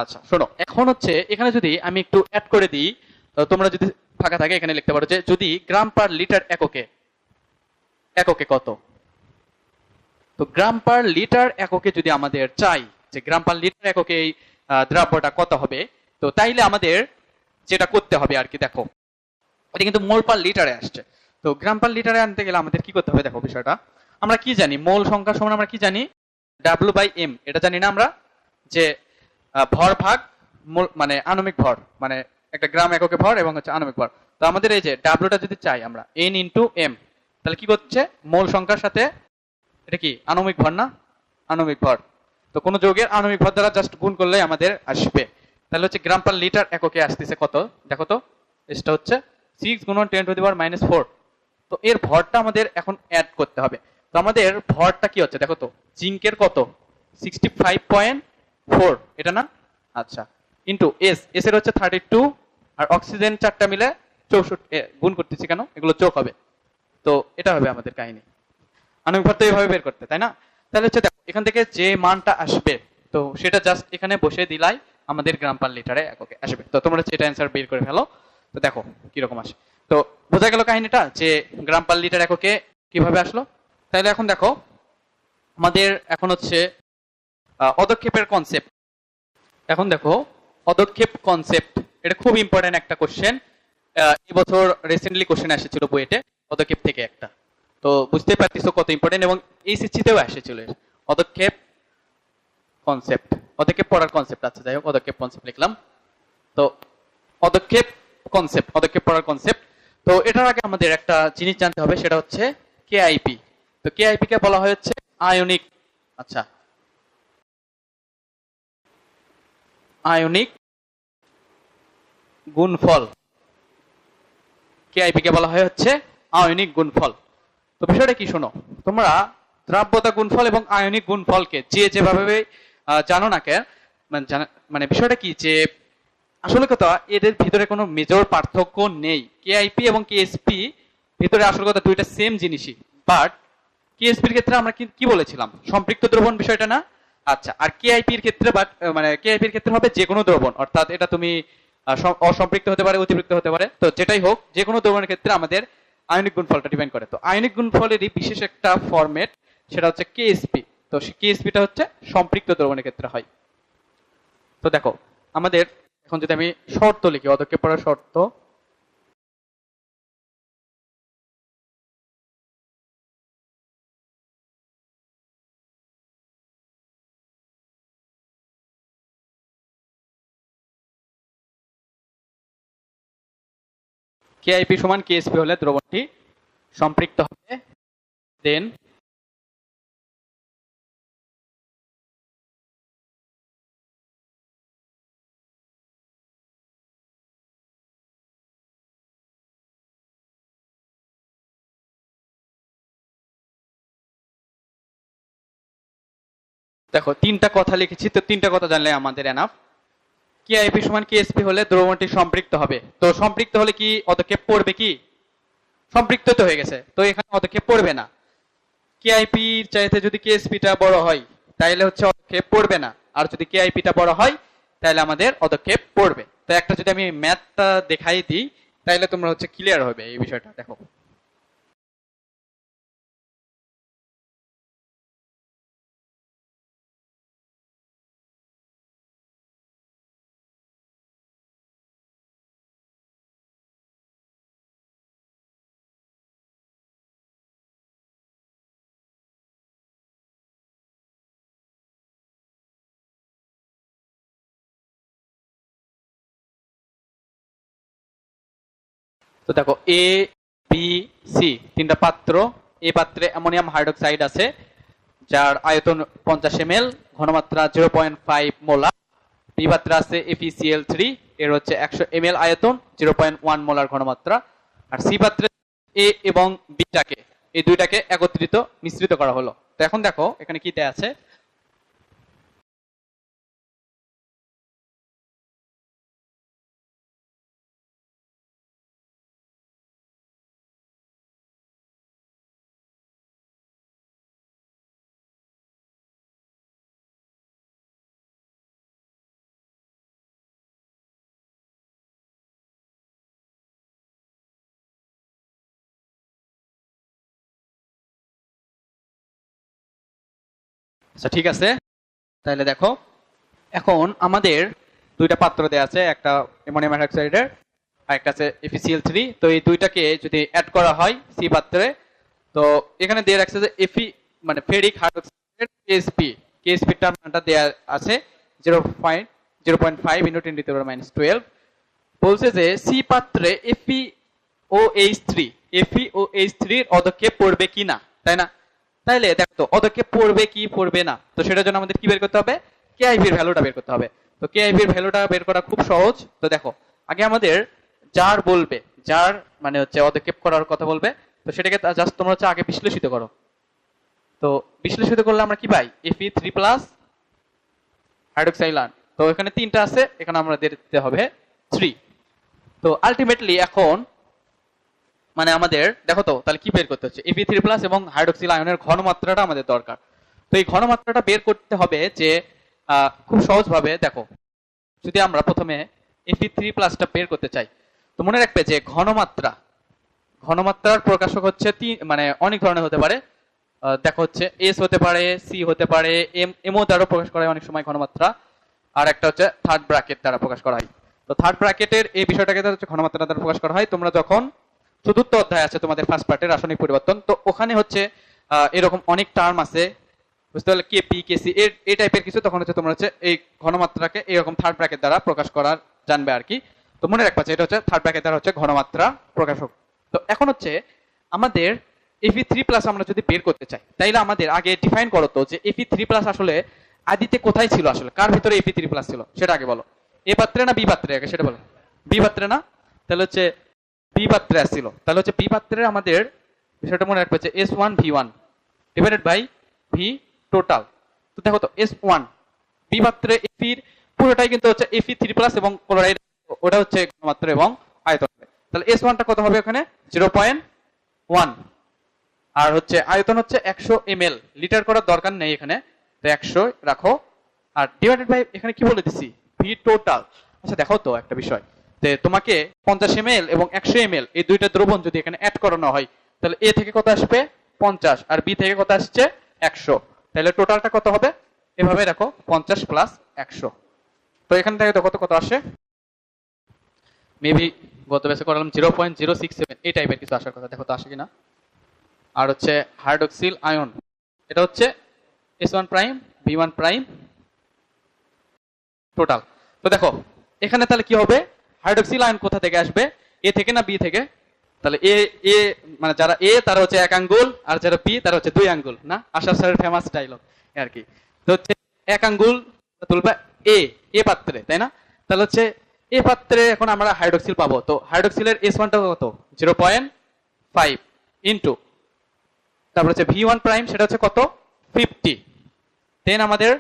আচ্ছা শোনো, এখন হচ্ছে এখানে যদি আমি একটু অ্যাড করে দিই, তো তোমরা যদি ফাঁকা থাকে এখানে লিখতে পারো যে যদি গ্রাম পার লিটার এককে, এককে কত। তো গ্রাম পার লিটার এককে যদি আমাদের চাই যে গ্রাম পার লিটার এককে এই দ্রব্যটা কত হবে, তো তাইলে আমাদের যেটা করতে হবে আর কি, দেখো এটা কিন্তু মোল পার লিটারে আসছে। তো গ্রাম পার লিটারে আনতে গেলে আমাদের কি করতে হবে, দেখো বিষয়টা আমরা কি জানি, মোল সংখ্যা সমান আমরা কি জানি, W/M, এটা জানি না আমরা, যে ভর ভাগ মানে আণবিক ভর, মানে একটা গ্রাম এককে ভর এবং হচ্ছে আণবিক ভর। তো আমাদের এই যে ডাব্লিউটা যদি চাই আমরা N × M, তাহলে কি করছে, মোল সংখ্যার সাথে এটা কি আণবিক ভর না, আণবিক ভর। তো কোন যৌগের আণবিক ভর দ্বারা জাস্ট গুণ করলেই আমাদের আসবে। তাহলে হচ্ছে গ্রাম পার লিটার এককে আসতেছে কত, দেখো তো এটা হচ্ছে 6 গুণন 10⁻⁴। তো এর ভরটা আমাদের এখন অ্যাড করতে হবে। তো আমাদের ভরটা কি হচ্ছে দেখো তো, জিঙ্কের কত 65.4, এটা না, আচ্ছা, ইন্টু এস, এস এর হচ্ছে 32, আর অক্সিজেন 4টা মিলে 64, গুণ করতেছি কেন, এগুলো যোগ হবে। তো এটা হবে আমাদের কাহিনী, আণবিক ভর তো এইভাবে বের করতে, তাই না? তাহলে হচ্ছে দেখো এখান থেকে যে মানটা আসবে, তো সেটা জাস্ট এখানে বসে দিলাই আমাদের গ্রাম পার লিটারে এককে আসবে। তো তোমরা হচ্ছে এটা অ্যান্সার বের করে ফেলো। তো দেখো কিরকম আসে। তো বোঝা গেল কাহিনীটা যে গ্রাম পার লিটার এককে কিভাবে আসলো। তাহলে এখন দেখো আমাদের এখন হচ্ছে পদক্ষেপের কনসেপ্ট। এখন দেখো পদক্ষেপ কনসেপ্ট, এটা খুব ইম্পর্টেন্ট একটা কোশ্চেন। এই বছর রিসেন্টলি কোশ্চেন এসেছিল বুয়েটে পদক্ষেপ থেকে একটা। তো বুঝতে পারতেছো কত ইম্পর্টেন্ট, এবং এইচএসসি-তেও এসেছিল পদক্ষেপ কনসেপ্ট, পদক্ষেপ পড়ার কনসেপ্ট। আচ্ছা যাই হোক, পদক্ষেপ কনসেপ্ট লিখলাম। তো পদক্ষেপ কনসেপ্ট, পদক্ষেপ পড়ার কনসেপ্ট। তো এটার আগে আমাদের একটা জিনিস জানতে হবে, সেটা হচ্ছে কেআইপি। তো কেআইপি কে বলা হয় হচ্ছে আয়নিক, আচ্ছা আয়নিক গুণফল। কেআইপি কে বলা হয় হচ্ছে আয়নিক গুণফল। তো বিষয়টা কি শোনো, তোমরা দ্রাব্যতা গুণফল এবং আয়নিক গুণফলকে যে যেভাবে জানো না কেন, মানে বিষয়টা কি যে আসলে কথা এদের ভিতরে কোনো মেজর পার্থক্য নেই। কেআইপি এবং কেএসপি ভিতরে আসল কথা দুইটা সেম জিনিসই, বাট কেএসপির ক্ষেত্রে আমরা কি বলেছিলাম, সম্পৃক্ত দ্রবণ বিষয়টা না। আচ্ছা, আর কেআইপির ক্ষেত্রে মানে কেআইপির ক্ষেত্রে হবে যে কোনো দ্রবণ, অর্থাৎ এটা তুমি অসম্পৃক্ত হতে পারে, অতিপৃক্ত হতে পারে, তো যেটাই হোক যে কোনো দ্রবণের ক্ষেত্রে আমাদের আয়নিক গুণফলটা ডিপেন্ড করে। তো আয়নিক গুণফলেরই বিশেষ একটা ফরম্যাট, সেটা হচ্ছে কেএসপি। তো কেএসপিটা হচ্ছে সম্পৃক্ত দ্রবণের ক্ষেত্রে হয়। তো দেখো আমাদের এখন যদি আমি শর্ত লিখি, অদক্ষেপ পড়ার শর্ত, কেআইপি সমান কেএসপি হলে দ্রবণটি সম্পৃক্ত হবে। দেন দেখো তিনটা কথা লিখেছি, তো তিনটা কথা জানলে আমাদের এনাফ। কেআইপি সমান কেএসপি হলে দ্রবণটি সম্পৃক্ত হবে। তো সম্পৃক্ত হলে কি পদক্ষেপ পড়বে? কি সম্পৃক্ত তো হয়ে গেছে, তো এখানে পদক্ষেপ পড়বে না। কেআইপির চাইতে যদি কেএসপিটা বড় হয় তাহলে হচ্ছে পদক্ষেপ পড়বে না, আর যদি কেআইপিটা বড় হয় তাহলে আমাদের পদক্ষেপ পড়বে। তো একটা যদি আমি ম্যাথটা দেখাই দিই তাহলে তোমরা হচ্ছে ক্লিয়ার হবে এই বিষয়টা। দেখো তো দেখো এ বি সি তিনটা পাত্র। এ পাত্রে অ্যামোনিয়াম হাইড্রোক্সাইড আছে যার আয়তন 50 ml, ঘনমাত্রা 0.5 মোলার। বি পাত্রে আছে FeCl3, এর হচ্ছে 100 ml আয়তন, 0.1 মোলার ঘনমাত্রা। আর সি পাত্রে এ এবং বিটাকে, এই দুইটাকে একত্রিত মিশ্রিত করা হলো। তো এখন দেখো এখানে কি দেয়া আছে। আচ্ছা ঠিক আছে, তাহলে দেখো এখন আমাদের দুইটা পাত্র দেয়া আছে, একটা অ্যামোনিয়াম হাইড্রোক্সাইডের আর একটা আছে FeCl3। তো এই দুইটাকে যদি অ্যাড করা হয় সি পাত্রে, তো এখানে দিয়ে রাখছে যে মানে ফেরিক হাইড্রোক্সাইডের কেএসপি, কেএসপিটার মানটা দেয়া আছে 0.5 ইনটু 10⁻12। বলছে যে সি পাত্রে FeOH3 এর অদক্ষেপ পড়বে কিনা, তাই না? তাইলে দেখো তো অদক্ষেপ পড়বে কি পড়বে না, তো সেটার জন্য আমাদের কি বের করতে হবে? কেআইভি এর ভ্যালুটা বের করতে হবে। তো কেআইভি এর ভ্যালুটা বের করা খুব সহজ। তো দেখো আগে আমাদের যার বলবে, যার মানে হচ্ছে অদক্ষেপ করার কথা বলবে, তো সেটাকে জাস্ট তোমরা হচ্ছে আগে বিশ্লেষিত করো। তো বিশ্লেষিত করলে আমরা কি পাই? Fe3 plus হাইড্রোক্সাইলান। তো এখানে তিনটা আছে, এখানে আমরা দিতে হবে 3। তো আলটিমেটলি এখন মানে আমাদের দেখো তো তাহলে কি বের করতে হচ্ছে? Fe3 প্লাস এবং হাইড্রোক্সিল আয়নের ঘনমাত্রাটা আমাদের দরকার। তো এই ঘনমাত্রাটা বের করতে হবে যে খুব সহজ ভাবে। দেখো যদি আমরা প্রথমে Fe3 প্লাসটা বের করতে চাই, তো মনে রাখবে যে ঘনমাত্রার প্রকাশক হচ্ছে মানে অনেক ধরনের হতে পারে। দেখো হচ্ছে এস হতে পারে, সি হতে পারে, এমও দ্বারা প্রকাশ করা হয় অনেক সময় ঘনমাত্রা, আর একটা হচ্ছে থার্ড ব্র্যাকেট দ্বারা প্রকাশ করা হয়। তো থার্ড ব্র্যাকেটের এই বিষয়টাকে হচ্ছে ঘনমাত্রা দ্বারা প্রকাশ করা হয়। তোমরা যখন চতুর্থ অধ্যায় আছে তোমাদের ফার্স্ট পার্টের রাসায়নিক পরিবর্তন, তো ওখানে হচ্ছে এরকম অনেক টার্ম আছে, বুঝতে পারলে, কেপি কেসি এই টাইপের কিছু, তখন হচ্ছে তোমরা হচ্ছে এই ঘনমাত্রাকে এরকম থার্ড ব্র্যাকেট দ্বারা প্রকাশ করার জানবে আর কি। তো মনে রাখবা এটা হচ্ছে থার্ড ব্র্যাকেট দ্বারা হচ্ছে ঘনমাত্রা প্রকাশক। তো এখন হচ্ছে আমাদের Fe3 প্লাস আমরা যদি বের করতে চাই, তাইলে আমাদের আগে ডিফাইন করো তো যে Fe3 প্লাস আসলে আদিতে কোথায় ছিল, আসলে কার ভিতরে Fe3 প্লাস ছিল সেটা আগে বলো। এ পাত্রে না বি পাত্রে, আগে সেটা বলো। বি পাত্রে না? তাহলে হচ্ছে বি পাত্রে আসছিল, তাহলে হচ্ছে বি পাত্রে আমাদের বিষয়টা মনে রাখবে যে S1V1 divided by V total. তো দেখো তো S1 বি পাত্রে এফির পুরোটাই কিন্তু হচ্ছে Fe3 প্লাস এবং ক্লোরাইড, ওটা হচ্ছে ঘনমাত্রা এবং আয়তন। তাহলে S1টা কত হবে? ওখানে 0.1। আর হচ্ছে আয়তন হচ্ছে 100 ml, লিটার করার দরকার নেই এখানে, তো 100 রাখো। আর ডিভাইডেড বাই এখানে কি বলে দিছি, ভি টোটাল। আচ্ছা দেখো তো একটা বিষয়, যে তোমাকে 50 ml এবং 100 ml এই দুইটা দ্রবণ যদি এখানে অ্যাড করানো হয়, তাহলে এ থেকে কত আসবে 50 আর বি থেকে কত আসছে 100, তাহলে টোটালটা কত হবে, এভাবে দেখো 50 প্লাস 100। তো এখান থেকে দেখো কত আসে, মেবি গত ব্যাচে করালাম 0.067 এই টাইপের কিছু আসার কথা, দেখো তো আসে কিনা। আর হচ্ছে হাইড্রোক্সিল আয়ন, এটা হচ্ছে S1 prime B1 prime total. তো দেখো এখানে তাহলে কি হবে, হাইড্রোক্সিল আয়ন কোথা থেকে আসবে, এ থেকে না বি থেকে? তাহলে এ এ মানে যারা এ তারা হচ্ছে 1 আঙ্গুল, আর যারা বি তারা হচ্ছে 2 আঙ্গুল, না আশা স্যারের ফেমাস ডায়লগ আর কি। তো হচ্ছে 1 আঙ্গুল তুলবা এ এ পাত্রে, তাই না? তাহলে হচ্ছে এ পাত্রে এখন আমরা হাইড্রোক্সিল পাবো, তো হাইড্রোক্সিলের S1 টা কত 0.5 ইনটু তারপর হচ্ছে V1 প্রাইম, সেটা হচ্ছে কত 50, দেন আমাদের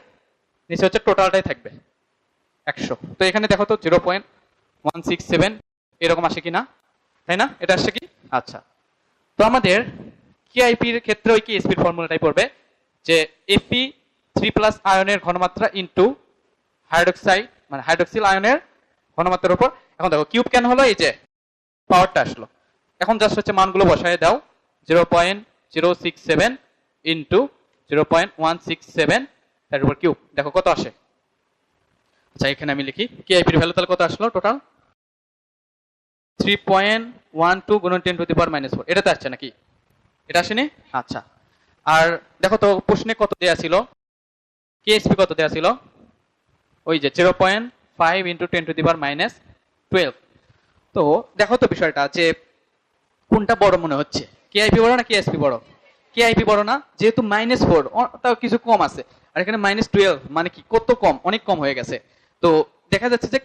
নিচে হচ্ছে টোটালটাই থাকবে 100। তো এখানে দেখো তো 0.167 এরকম আসে কিনা, তাই না? এটা আসছে কি? আচ্ছা, তো আমাদের কেআইপি এর ক্ষেত্রে ওই কেএসপি এর ফর্মুলাটাই পড়বে, যে Fe3+ আয়নের ঘনমাত্রা ইনটু হাইড্রোক্সাইড মানে হাইড্রোক্সিল আয়নের ঘনমাত্রার উপর। এখন দেখো কিউব কেন হলো, এই যে পাওয়ারটা আসলো, এখন জাস্ট হচ্ছে মানগুলো বসায় দাও, 0.067 ইনটু 0.167 তার উপর কিউব, দেখো কত আসে। আচ্ছা এখানে আমি লিখি কেআইপি এর ভ্যালু তাহলে কত আসলো, টোটাল 3.12 গুণন 10⁻⁻4, এটা তো আসছে নাকি, এটা আসেনি? আচ্ছা, আর দেখো তো প্রশ্নে কত দেয়া ছিল, কেএসপি কত দেয়া ছিল, ওই যে 0.5 ইন্টু 10⁻12। তো দেখো তো বিষয়টা, যে কোনটা বড় মনে হচ্ছে, কেআইপি বড় না কেএসপি বড়? কেআইপি বড় না, যেহেতু -4 তাও কিছু কম আছে, আর এখানে -12 মানে কি কত কম, অনেক কম হয়ে গেছে। তো দেখা যাচ্ছে যে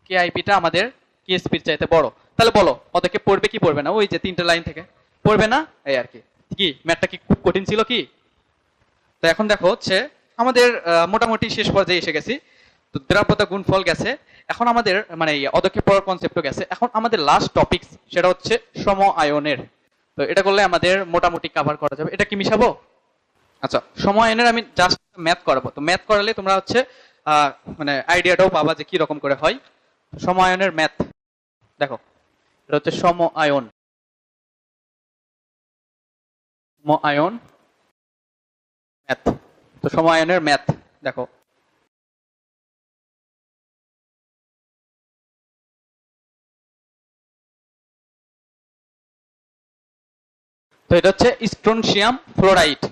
কেআইপিটা আমাদের কেএসপির চাইতে বড়। তাহলে বলো পদক্ষেপ পড়বে কি পড়বে না, ওই যে 3টে লাইন থেকে পড়বে না, এই আর কি। কি ম্যাথটা কি খুব কঠিন ছিল কি? তো এখন দেখো হচ্ছে আমাদের মোটামুটি শেষ পর্যায়ে এসে গেছি। তো দ্রাব্যতা গুণফল গেছে, এখন আমাদের মানে অদক্ষেপ পড়ার কনসেপ্টও গেছে, এখন আমাদের লাস্ট টপিকস সেটা হচ্ছে সম আয়নের। তো এটা করলে আমাদের মোটামুটি কভার করা যাবে। এটা কি মিশাবো? আচ্ছা, সম আয়নের আমি জাস্ট ম্যাথ করাবো, তো ম্যাথ করালে তোমরা হচ্ছে মানে আইডিয়াটাও পাবা যে কি রকম করে হয়। সম আয়নের ম্যাথ দেখো, এটা হচ্ছে সম আয়ন ম্যাথ। তো সম আয়নের ম্যাথ দেখো, তো এটা হচ্ছে স্ট্রোনশিয়াম ফ্লোরাইড।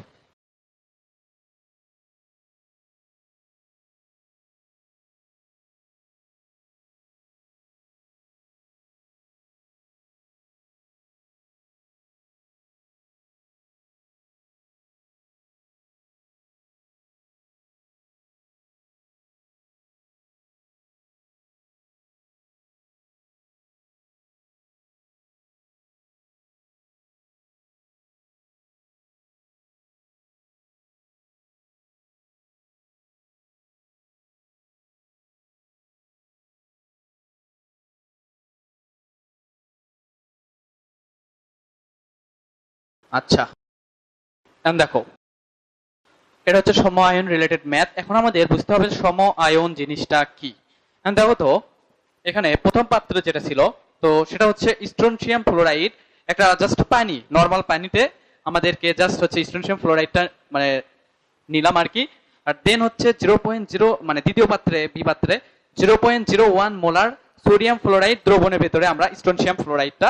আচ্ছা এখন দেখো, এটা হচ্ছে সম আয়ন রিলেটেড ম্যাথ। এখন আমাদের বুঝতে হবে সম আয়ন জিনিসটা কি। এখন দেখো তো, এখানে প্রথম পাত্র যেটা ছিল, তো সেটা হচ্ছে স্ট্রোনশিয়াম ফ্লোরাইড, একটা জাস্ট পানি, নর্মাল পানিতে আমাদেরকে জাস্ট হচ্ছে স্ট্রোনশিয়াম ফ্লোরাইডটা মানে নিলাম আর কি। আর দেন হচ্ছে 0.0 মানে দ্বিতীয় পাত্রে বি পাত্রে 0.01 মোলার সোডিয়াম ফ্লোরাইড দ্রবণের ভেতরে আমরা স্ট্রোনশিয়াম ফ্লোরাইডটা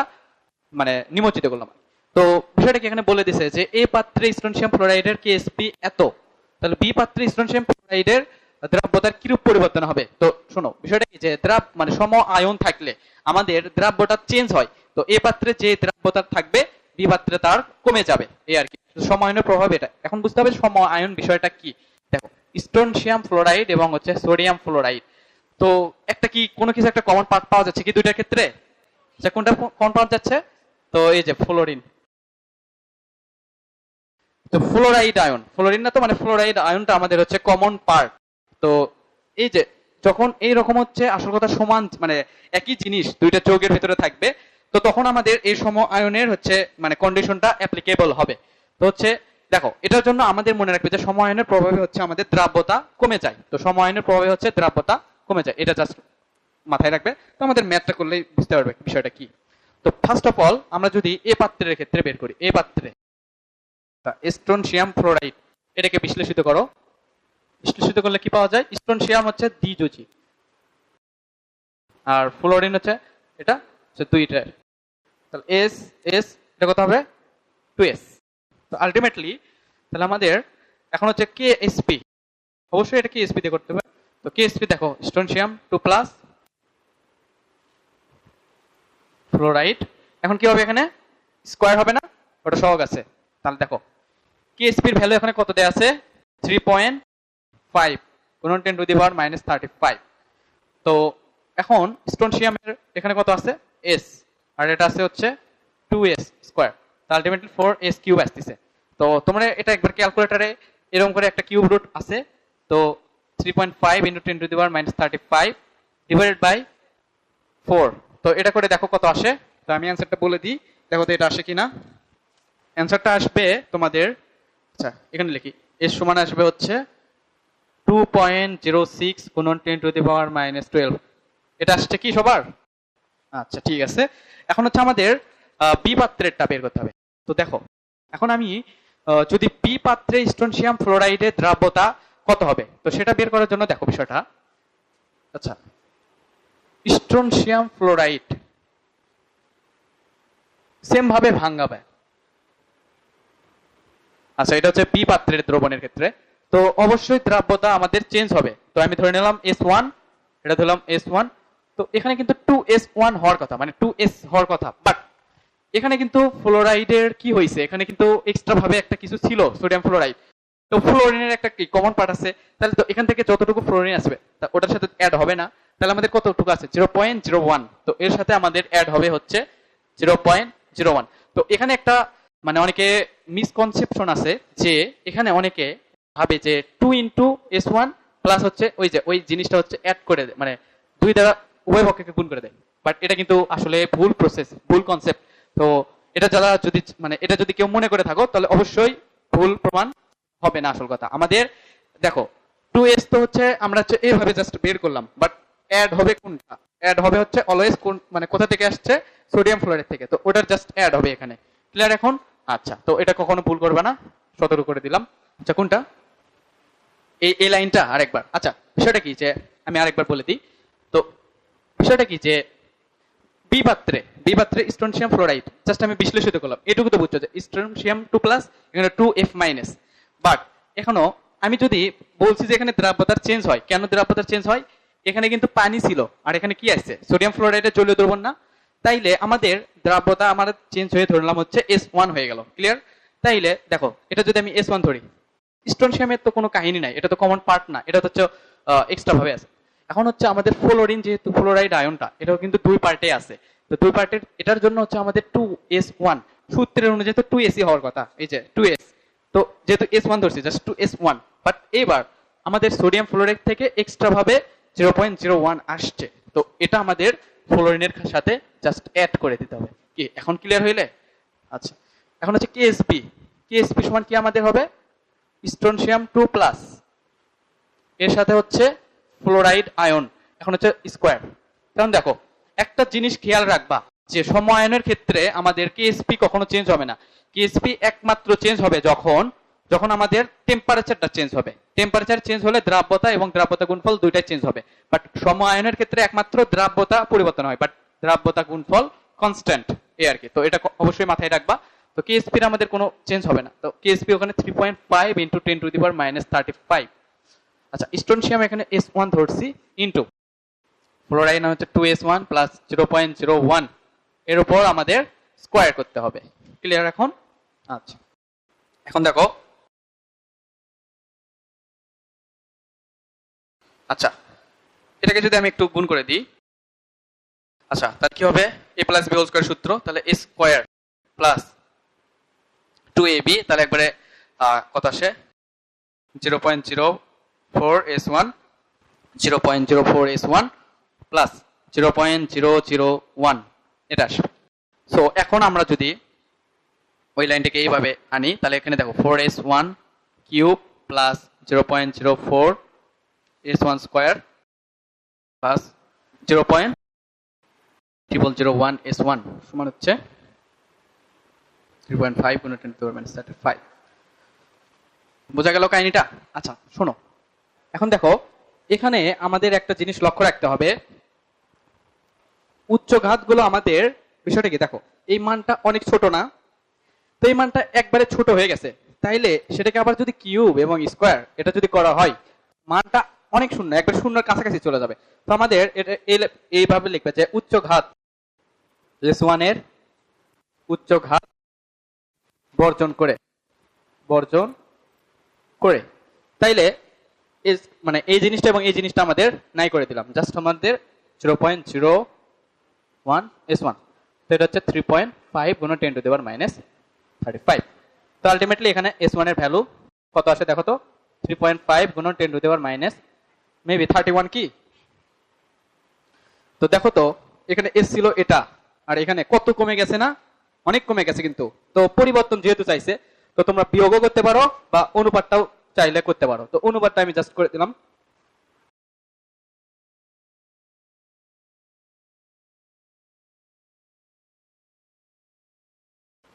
মানে নিমজ্জিত করলাম। তো বিষয়টা কি এখানে বলে দিছে যে এ পাত্রে স্ট্রোনশিয়াম ফ্লোরাইডের কেএসপি এত, তাহলে বি পাত্রে স্ট্রোনশিয়াম ফ্লোরাইডের দ্রাব্যতার কিরূপ পরিবর্তন হবে। তো শোনো বিষয়টা কি, যে দ্রাব মানে সম আয়ন থাকলে আমাদের দ্রাব্যটা চেঞ্জ হয়, তো এ পাত্রে যে দ্রাব্যতা থাকবে বি পাত্রে তার কমে যাবে, এই আর কি। সম আয়নের প্রভাব এটা। এখন বুঝতে হবে সম আয়ন বিষয়টা কি। দেখো স্ট্রোনশিয়াম ফ্লোরাইড এবং হচ্ছে সোডিয়াম ফ্লোরাইড, তো একটা কি কোনো কিছু একটা কমন পার্ট পাওয়া যাচ্ছে কি দুইটার ক্ষেত্রে? কোনটা কমন পাওয়া যাচ্ছে? তো এই যে ফ্লোরিন, তো ফ্লোরাইড আয়ন, ফ্লোরিন না তো মানে ফ্লোরাইড আয়নটা আমাদের হচ্ছে কমন পার্ট। তো এই যে যখন এই রকম হচ্ছে আসল কথা সমান মানে একই জিনিস দুইটা যৌগের ভিতরে থাকবে, তো তখন আমাদের এই সম আয়নের হচ্ছে মানে কন্ডিশনটা অ্যাপ্লিকেবল হবে। তো হচ্ছে দেখো এটার জন্য আমাদের মনে রাখবে যে সম আয়নের প্রভাবে হচ্ছে আমাদের দ্রাব্যতা কমে যায়। তো সম আয়নের প্রভাবে হচ্ছে দ্রাব্যতা কমে যায়, এটা জাস্ট মাথায় রাখবে। তো আমাদের ম্যাথটা করলেই বুঝতে পারবে বিষয়টা কি। তো ফার্স্ট অফ অল আমরা যদি এ পাত্রের ক্ষেত্রে বের করি, এ পাত্রে স্ট্রনশিয়াম ফ্লোরাইড এটাকে বিশ্লেষিত করো। বিশ্লেষিত করলে কি পাওয়া যায়? স্ট্রনশিয়াম হচ্ছে দ্বিযোজী আর ফ্লোরিন হচ্ছে এটা হচ্ছে দুইটা। তাহলে এস এস এটা কত হবে? 2s। তো আলটিমেটলি তাহলে আমাদের এখন হচ্ছে কেএসপি, অবশ্যই এটা কেএসপি দিয়ে করতে হবে। তো কেএসপি দেখো স্ট্রনশিয়াম 2+ ফ্লোরাইড, এখন কি হবে? এখানে স্কয়ার হবে না, ওটা সহগ আছে। তাহলে দেখো কেএসপি এর ভ্যালু এখানে কত দেয়া আছে? 3.5 গুণন 10⁻⁻35। তো এখন স্ট্রনশিয়ামের এখানে কত আছে? s, আর এটা আছে হচ্ছে 2s স্কয়ার, তো আলটিমেটলি 4s কিউব আসতেছে। তো তোমরা এটা একবার ক্যালকুলেটরে এরকম করে একটা কিউব রুট আছে, তো 3.5 × 10⁻⁻35 ডিভাইডেড বাই 4, তো এটা করে দেখো কত আসে। তো আমি অ্যানসারটা বলে দিই, দেখো তো এটা আসে কিনা। অ্যানসারটা আসবে তোমাদের, আচ্ছা এখানে লিখি, এর সমান আসবে হচ্ছে 2.06 গুণন 10⁻⁻12। এটা আসছে কি সবার? আচ্ছা ঠিক আছে। এখন হচ্ছে আমাদের বি পাত্রেরটা বের করতে হবে। তো দেখো এখন আমি যদি বি পাত্রে স্ট্রনশিয়াম ফ্লোরাইডের দ্রাব্যতা কত হবে, তো সেটা বের করার জন্য দেখো বিষয়টা। আচ্ছা স্ট্রনশিয়াম ফ্লোরাইড সেম ভাবে ভাঙাবে। আচ্ছা এটা হচ্ছে বি পাত্রের দ্রবণের ক্ষেত্রে, তো অবশ্যই দ্রাব্যতা আমাদের চেঞ্জ হবে। তো আমি ধরে নিলাম S1, এটা ধরলাম S1। তো এখানে কিন্তু 2S1 হওয়ার কথা, মানে 2S হওয়ার কথা, বাট এখানে কিন্তু ফ্লোরাইডের কি হয়েছে, এখানে কিন্তু এক্সট্রা ভাবে একটা কিছু ছিল সোডিয়াম ফ্লোরাইড। তো ফ্লোরিনের একটা কি কমন পার্ট আছে, তাহলে তো এখান থেকে যতটুকু ফ্লোরিন আসবে তা ওটার সাথে অ্যাড হবে না। তাহলে আমাদের কতটুকু আছে? 0.01। তো এর সাথে আমাদের অ্যাড হবে হচ্ছে 0.01। তো এখানে একটা মানে অনেকে মিসকনসেপশন আছে যে এখানে অনেকে ভাবে যে 2 × S1 প্লাস হচ্ছে ওই যে ওই জিনিসটা হচ্ছে অ্যাড করে দেয়, মানে 2 দ্বারা উভয় পক্ষকে গুণ করে দেয়। বাট এটা কিন্তু আসলে ভুল প্রসেস, ভুল কনসেপ্ট। তো এটা যারা যদি মানে এটা যদি কেউ মনে করে থাকো তাহলে অবশ্যই ভুল প্রমাণ হবে না। আসল কথা আমাদের দেখো 2s তো হচ্ছে আমরা হচ্ছে এইভাবে জাস্ট বের করলাম, বাট অ্যাড হবে কোনটা? অ্যাড হবে হচ্ছে অলওয়েজ কোন মানে কোথা থেকে আসছে? সোডিয়াম ফ্লোরাইড থেকে। তো ওটার জাস্ট অ্যাড হবে এখানে। ক্লিয়ার এখন? আচ্ছা তো এটা কখনো ভুল করবে না, সতর্ক করে দিলাম। আচ্ছা কোনটা? এই লাইনটা আরেকবার। আচ্ছা বিষয়টা কি যে আমি আরেকবার বলে দিই। তো বিষয়টা কি যে বি পাত্রে স্ট্রনশিয়াম ফ্লোরাইড জাস্ট আমি বিশ্লেষিত করলাম, এটুকু তো বুঝছো যে স্ট্রনশিয়াম 2+, এখানে 2F-। বাট এখনো আমি যদি বলছি যে এখানে দ্রাব্যতার চেঞ্জ হয়, কেন দ্রাব্যতার চেঞ্জ হয়? এখানে কিন্তু পানি ছিল আর এখানে কি আসছে? সোডিয়াম ফ্লোরাইডের জলীয় দ্রবণ না? তাইলে আমাদের দ্রাব্যতা আমাদের চেঞ্জ হয়ে ধরলাম হচ্ছে S1 হয়ে গেল। ক্লিয়ার? তাইলে দেখো এটা যদি আমি S1 ধরি, স্ট্রনশিয়ামের তো কোনো কাহিনী নাই, এটা তো কমন পার্ট না, এটা তো হচ্ছে এক্সট্রা ভাবে আছে। এখন হচ্ছে আমাদের ফ্লোরিন যেহেতু ফ্লোরাইড আয়নটা এটাও কিন্তু দুই পার্টে আছে। তো দুই পার্টের এটার জন্য হচ্ছে আমাদের 2S1 সূত্রের অনুযায়ী তো 2S হওয়ার কথা, এই যে 2S। তো যেহেতু S1 ধরছি জাস্ট 2S1, বাট এবার আমাদের সোডিয়াম ফ্লোরাইড থেকে এক্সট্রা ভাবে 0.01 আসছে। তো এটা আমাদের ফ্লোরিনের সাথে জাস্ট অ্যাড করে দিতে হবে। কি এখন ক্লিয়ার হইলে? আচ্ছা এখন হচ্ছে কেএসপি। কেএসপি সমান কি আমাদের হবে? স্ট্রনশিয়াম 2+, এর সাথে হচ্ছে ফ্লোরাইড আয়ন, এখন হচ্ছে স্কয়ার। কারণ দেখো একটা জিনিস খেয়াল রাখবা যে সম আয়নের ক্ষেত্রে আমাদের কেএসপি কখনো চেঞ্জ হবে না। কেএসপি একমাত্র চেঞ্জ হবে যখন আমাদের টেম্পারেচারটা চেঞ্জ হবে। টেম্পারেচার চেঞ্জ হলে দ্রাব্যতা এবং দ্রাব্যতা গুণফল দুইটাই চেঞ্জ হবে। বাট সম আয়নের ক্ষেত্রে একমাত্র দ্রাব্যতা পরিবর্তন হয়, বাট দ্রাব্যতা গুণফল কনস্ট্যান্ট, এই আর কি। তো এটা অবশ্যই মাথায় রাখবা। তো কেএসপি এর আমাদের কোনো চেঞ্জ হবে না। তো কেএসপি ওখানে 3.5 × 10⁻⁻35। আচ্ছা স্ট্রনশিয়াম এখানে S1 ধরছি ইনটু ফ্লোরাইড হচ্ছে 2S1 প্লাস 0.01 এর উপর আমাদের স্কয়ার করতে হবে। ক্লিয়ার এখন? আচ্ছা এখন দেখো, আচ্ছা এটাকে যদি আমি একটু গুণ করে দিই, আচ্ছা তাহলে কি হবে? a + b হোল স্কয়ার সূত্র, তাহলে a স্কয়ার প্লাস 2ab, তাহলে একবারে কত আসে? 0.04S1 0.04S1 প্লাস 0.001 এটা আসবে। সো এখন আমরা যদি ওই লাইনটাকে এইভাবে আনি, তাহলে এখানে দেখো 4s1 cube plus 0.04 s1 square plus 0.0001 s1 সমান হচ্ছে 3.5 গুণ 10 to the minus 35। বোঝা গেল কাহিনীটা? আচ্ছা শোনো, এখন দেখো এখানে আমাদের একটা জিনিস লক্ষ্য রাখতে হবে, উচ্চ ঘাতগুলো আমাদের বিষয়টা কি, দেখো এই মানটা অনেক ছোট না, তো এই মানটা একবারে ছোট হয়ে গেছে, তাইলে সেটাকে আবার যদি কিউব এবং স্কোয়ার এটা যদি করা হয়, মানটা অনেক শূন্য, একবার শূন্যের কাছাকাছি চলে যাবে। তো আমাদের এটা এইভাবে লিখবে যে উচ্চ ঘাত s1 এর উচ্চ ঘাত বর্জন করে তাইলে মানে এই জিনিসটা এবং এই জিনিসটা আমাদের নাই করে দিলাম, জাস্ট আমাদের 0.01 s1, তো এটা হচ্ছে 3.5 গুণ 10 to the power minus 35। তো আলটিমেটলি এখানে s1 এর ভ্যালু কত আসে দেখো তো, 3.5 গুণ 10 to the power minus maybe 31 কি। তো দেখো তো এখানে s ছিল এটা, আর এখানে কত কমে গেছে না, অনেক কমে গেছে কিন্তু। তো পরিবর্তন যেহেতু চাইছে, তো তোমরা বিয়োগও করতে পারো বা অনুপাতটাও চাইলে করতে পারো। তো অনুপাতটা আমি জাস্ট করে দিলাম।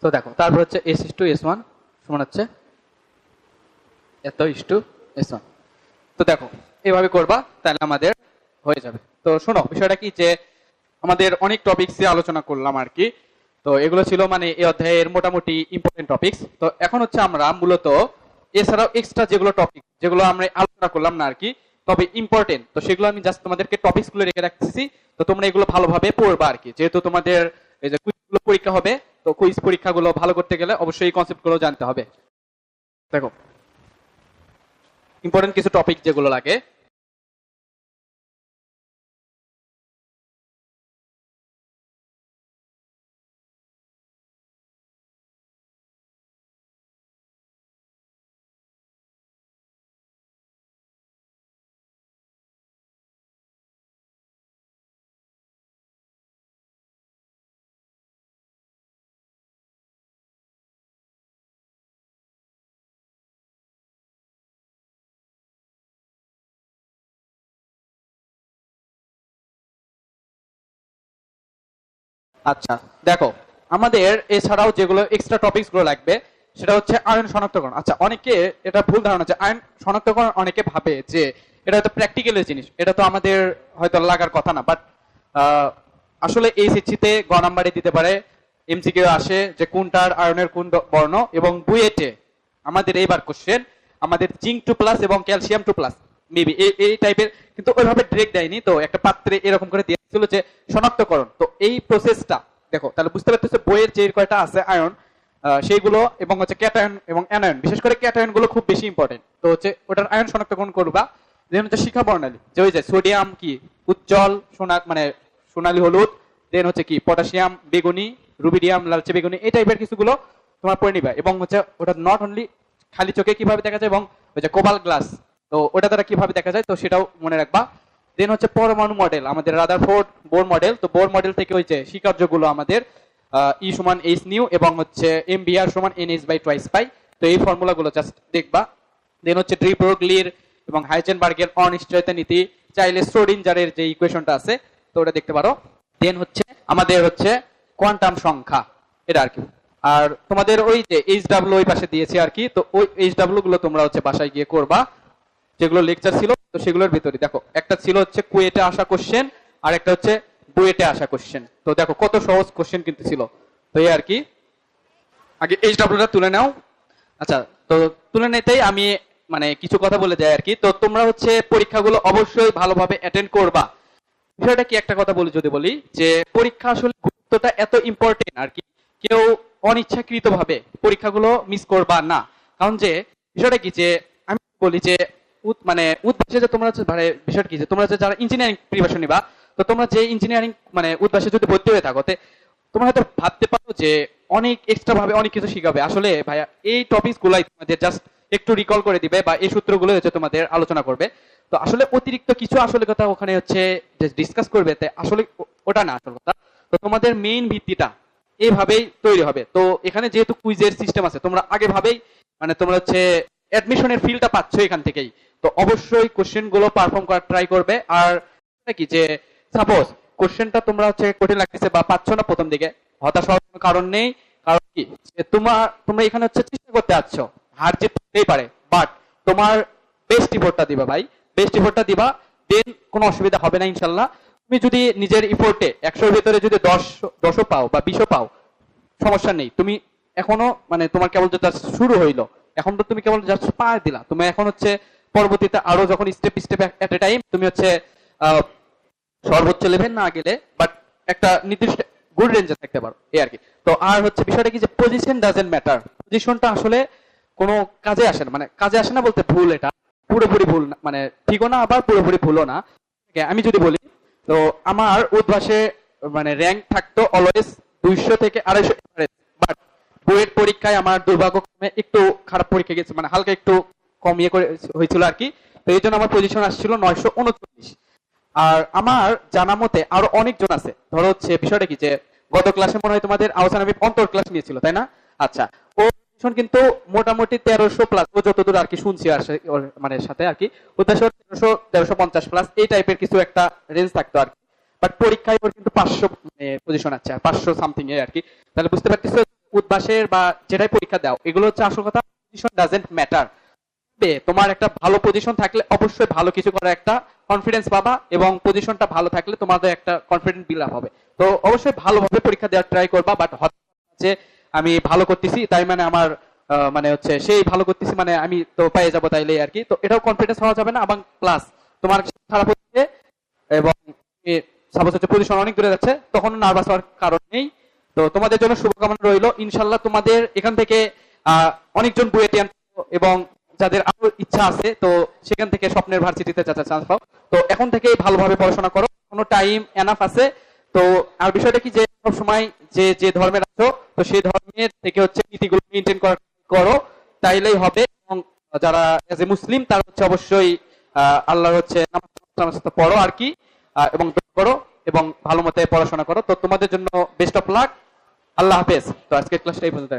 তো দেখো তারপর হচ্ছে s/s1 সমান হচ্ছে এত s/s1। তো দেখো এভাবে করবা তাহলে আমাদের হয়ে যাবে। তো শোনো বিষয়টা কি, যে আমাদের অনেক টপিকস আলোচনা করলাম আর কি, তো এগুলো ছিল মানে এই অধ্যায়ের মোটামুটি ইম্পর্টেন্ট টপিকস। তো এখন হচ্ছে আমরা মূলত এছাড়াও এক্সট্রা যেগুলো টপিক যেগুলো আমরা আলোচনা করলাম না আর কি, তবে ইম্পর্টেন্ট, তো সেগুলো আমি জাস্ট তোমাদেরকে টপিকস গুলো রেখে রাখতেছি। তো তোমরা এগুলো ভালোভাবে পড়বা আর কি, যেহেতু তোমাদের এই যে কুইজগুলো পরীক্ষা হবে, তো কুইজ পরীক্ষাগুলো ভালো করতে গেলে অবশ্যই এই কনসেপ্ট গুলো জানতে হবে। দেখো ইম্পর্টেন্ট কিছু টপিক যেগুলো লাগে, আচ্ছা দেখো আমাদের এছাড়াও যেগুলো এক্সট্রা টপিকস গুলো লাগবে সেটা হচ্ছে আয়ন শনাক্তকরণ। আচ্ছা অনেকে এটা ভুল ধারণা, যে আয়ন শনাক্তকরণ অনেকে ভাবে যে এটা হয়তো প্র্যাকটিক্যালের জিনিস, এটা তো আমাদের হয়তো লাগার কথা না, বাট আসলে এই সিচিতে গ নাম্বারে দিতে পারে, এমসিকিউ আসে যে কোনটার আয়নের কোন বর্ণ, এবং বুয়েটে আমাদের এইবার কোশ্চেন আমাদের জিঙ্ক 2+ এবং ক্যালসিয়াম 2+ মেবি এই টাইপের, কিন্তু ওইভাবে ডিরেক্ট দেয়নি, তো একটা পাত্রে এরকম করে দিয়েছিল যে শনাক্তকরণ। তো এই প্রসেসটা দেখো তাহলে বুঝতে পারতেছে বইয়ের যে কয়টা আছে আয়ন সেইগুলো, এবং হচ্ছে ক্যাটায়ন এবং অ্যানায়ন, বিশেষ করে ক্যাটায়ন গুলো খুব বেশি ইম্পর্টেন্ট। তো হচ্ছে ওটার আয়ন শনাক্তকরণ করবা, যেমন হচ্ছে শিখা বর্ণালী, যে ওই যে সোডিয়াম কি উজ্জ্বল সোনা মানে সোনালী হলুদ, দেন হচ্ছে কি পটাশিয়াম বেগুনি, রুবিডিয়াম লালচে বেগুনি, এই টাইপের কিছুগুলো তোমার পড়ে নিবা। এবং হচ্ছে ওটা নট অনলি খালি চোখে কিভাবে দেখা যায়, এবং ওই যে কোবাল গ্লাস, তো ওটা দ্বারা কিভাবে দেখা যায়, তো সেটাও মনে রাখবা। দেন হচ্ছে পরমাণু মডেল, আমাদের রাদারফোর্ড বোর মডেল, তো বোর মডেল থেকে ওই যে স্বীকার্যগুলো আমাদের ই সমান এইচ নিউ এবং হচ্ছে এম বি আর সমান N H by twice pi, তো এই ফর্মুলা গুলো জাস্ট দেখবা। দেন হচ্ছে ডি ব্রোগলির এবং হাইজেনবার্গের অনিশ্চয়তা নীতি, চাইলে শ্রোডিঞ্জারের যে ইকুয়েশনটা আছে তো ওটা দেখতে পারো। দেন হচ্ছে আমাদের হচ্ছে কোয়ান্টাম সংখ্যা, এটা আর কি। আর তোমাদের ওই যে এইচ ডাব্লিউ ওই পাশে দিয়েছে আর কি, তো ওই এইচ ডাব্লিউ গুলো তোমরা হচ্ছে বাসায় গিয়ে করবা, যেগুলো লেকচার ছিল তো সেগুলোর ভিতরে দেখো একটা ছিল হচ্ছে কুয়েটে আসা কোশ্চেন, আর একটা হচ্ছে বুয়েটে আসা কোশ্চেন। তো দেখো কত সহজ কোশ্চেন কিন্তু ছিল। তো এই আর কি, আগে এইচ ডাব্লিউটা তুলে নাও। আচ্ছা তো তুলে নিতেই আমি মানে কিছু কথা বলে যাই আর কি। তো তোমরা হচ্ছে পরীক্ষাগুলো অবশ্যই ভালোভাবে অ্যাটেন্ড করবা। বিষয়টা কি একটা কথা বলি, যদি বলি যে পরীক্ষা আসলে গুরুত্বটা এত ইম্পর্টেন্ট আর কি, কেউ অনিচ্ছাকৃত ভাবে পরীক্ষাগুলো মিস করবা না। কারণ যে বিষয়টা কি, যে আমি বলি যে মানে উদ্ভাসে যে তোমরা হচ্ছে মানে বিষয়টা কি, যে তোমরা যে যারা ইঞ্জিনিয়ারিং প্রিপারেশন নিবা, তো তোমরা যে ইঞ্জিনিয়ারিং মানে উদ্ভাসে যদি ভর্তি হয়ে থাকো, তোমরা হয়তো ভাবতে পারো যে অনেক এক্সট্রা ভাবে অনেক কিছু শিখাবে। আসলে ভাইয়া এই টপিকস গুলাই তোমাদের জাস্ট একটু রিকল করে দিবে, বা এই সূত্রগুলো হচ্ছে তোমাদের আলোচনা করবে। তো আসলে অতিরিক্ত কিছু আসলে কথা ওখানে হচ্ছে যে ডিসকাস করবে, তাই আসলে ওটা না আসল কথা। তো তোমাদের মেইন ভিত্তিটা এইভাবেই তৈরি হবে। তো এখানে যেহেতু কুইজের সিস্টেম আছে, তোমরা আগে ভাবেই মানে তোমরা হচ্ছে অ্যাডমিশনের ফিলটা পাচ্ছ এখান থেকেই, তো অবশ্যই কোশ্চেন গুলো পারফর্ম করার ট্রাই করবে। আর কি যে সাপোজ কোশ্চেনটা তোমরা হচ্ছে কঠিন লাগতেছে বা পাচ্ছ না প্রথম দিকে, হতাশ হওয়ার কোনো কারণ নেই। কারণ কি যে তোমরা এখানে হচ্ছে চেষ্টা করতে আসছো, হার জিত হতেই পারে, বাট তোমার বেস্ট ইফোর্টটা দিবা ভাই, বেস্ট ইফোর্টটা দিবা, দেন কোনো অসুবিধা হবে না ইনশাল্লাহ। তুমি যদি নিজের ইফোর্টে 100-র ভিতরে যদি 10ও পাও বা 20ও পাও, সমস্যা নেই। তুমি এখনো মানে তোমার কেবল যেটা শুরু হইলো, এখন তো তুমি কেবল জাস্ট পা দিলা, তুমি এখন হচ্ছে পরবর্তীতে আরো যখন স্টেপ স্টেপ এট এ টাইম তুমি হচ্ছে আহ, সর্বোচ্চ লেভেল না গেলে বাট একটা নির্দিষ্ট গুড রেঞ্জে থাকতে পারো, এই আর কি। তো আর হচ্ছে বিষয়টা কি যে পজিশন ডাজেন্ট ম্যাটার, পজিশনটা আসলে কোনো কাজে আসে না, মানে কাজে আসে না বলতে ভুল, এটা পুরোপুরি ভুল না, মানে ঠিকও না আবার পুরোপুরি ভুলও না। আমি যদি বলি, তো আমার উদ্ভাসে মানে র্যাঙ্ক থাকতো অলওয়েজ 200 থেকে 250 এভারেজ, বাট বুয়েট পরীক্ষায় আমার দুর্ভাগ্যক্রমে একটু খারাপ পরীক্ষা গেছে, মানে হালকা একটু কম ইয়ে করে হয়েছিল আর কি। তো এই জন্য আমার পজিশন আসছিল 939। আর আমার জানা মতে আরো অনেকজন আছে, ধরো হচ্ছে বিষয়টা কি যে গত ক্লাসে মনে হয় তোমাদের আহসান হাবিব অন্তর ক্লাস নিয়েছিল, তাই না? আচ্ছা, ও পজিশন কিন্তু মোটামুটি 1300 প্লাস, ও যতদূর আর কি শুনছি আর ওর মানে সাথে আর কি, উদ্দেশ্য 1350 প্লাস এই টাইপের কিছু একটা রেঞ্জ থাকতো আর কি। বাট পরীক্ষায় ওর কিন্তু 500 মানে পজিশন আছে, 500 সামথিং এ আর কি। তাহলে বুঝতে পারতেছো উদ্ভাসের বা যেটাই পরীক্ষা দাও, এগুলো হচ্ছে আসল কথা, পজিশন ডাজেন্ট ম্যাটার। তোমার একটা ভালো পজিশন থাকলে অবশ্যই ভালো কিছু করার একটা কনফিডেন্স পাবা, এবং পজিশনটা ভালো থাকলে তোমাদের একটা কনফিডেন্স বিল্ড আপ হবে। তো অবশ্যই ভালোভাবে পরীক্ষা দেওয়ার ট্রাই করবা, বাট হচ্ছে আমি ভালো করতেছি তাই মানে আমার মানে হচ্ছে সেই ভালো করতেছি মানে আমি তো পেয়ে যাবো তাইলে আর কি, তো এটাও কনফিডেন্স হওয়া যাবে না। এবং প্লাস তোমার খারাপ হচ্ছে এবং সাপোজ হচ্ছে পজিশন অনেক দূরে যাচ্ছে, তখন নার্ভাস হওয়ার কারণ নেই। তো তোমাদের জন্য শুভকামনা রইলো, ইনশাল্লাহ তোমাদের এখান থেকে অনেকজন বুয়েটিয়ান এবং যাদের আরো ইচ্ছা আছে তো সেখান থেকে স্বপ্নের ভার্সিটিতে যাতে চান্স পাও। তো এখন থেকেই ভালোভাবে পড়াশোনা করো, কোনো টাইম এনাফ আছে। তো আর বিষয়টা কি যে সব সময় যে যে ধর্মের আছো, তো সেই ধর্মের থেকে হচ্ছে নীতিগুলো মেনটেন করো, তাইলেই হবে। এবং যারা এজ এ মুসলিম তারা হচ্ছে অবশ্যই আল্লাহর হচ্ছে নামাজ পড়ো আর কি, এবং দোয়া করো এবং ভালো মতে পড়াশোনা করো। তো তোমাদের জন্য বেস্ট অফ লাক, আল্লাহ হাফেজ। তো আজকের ক্লাসটা এই পর্যন্ত।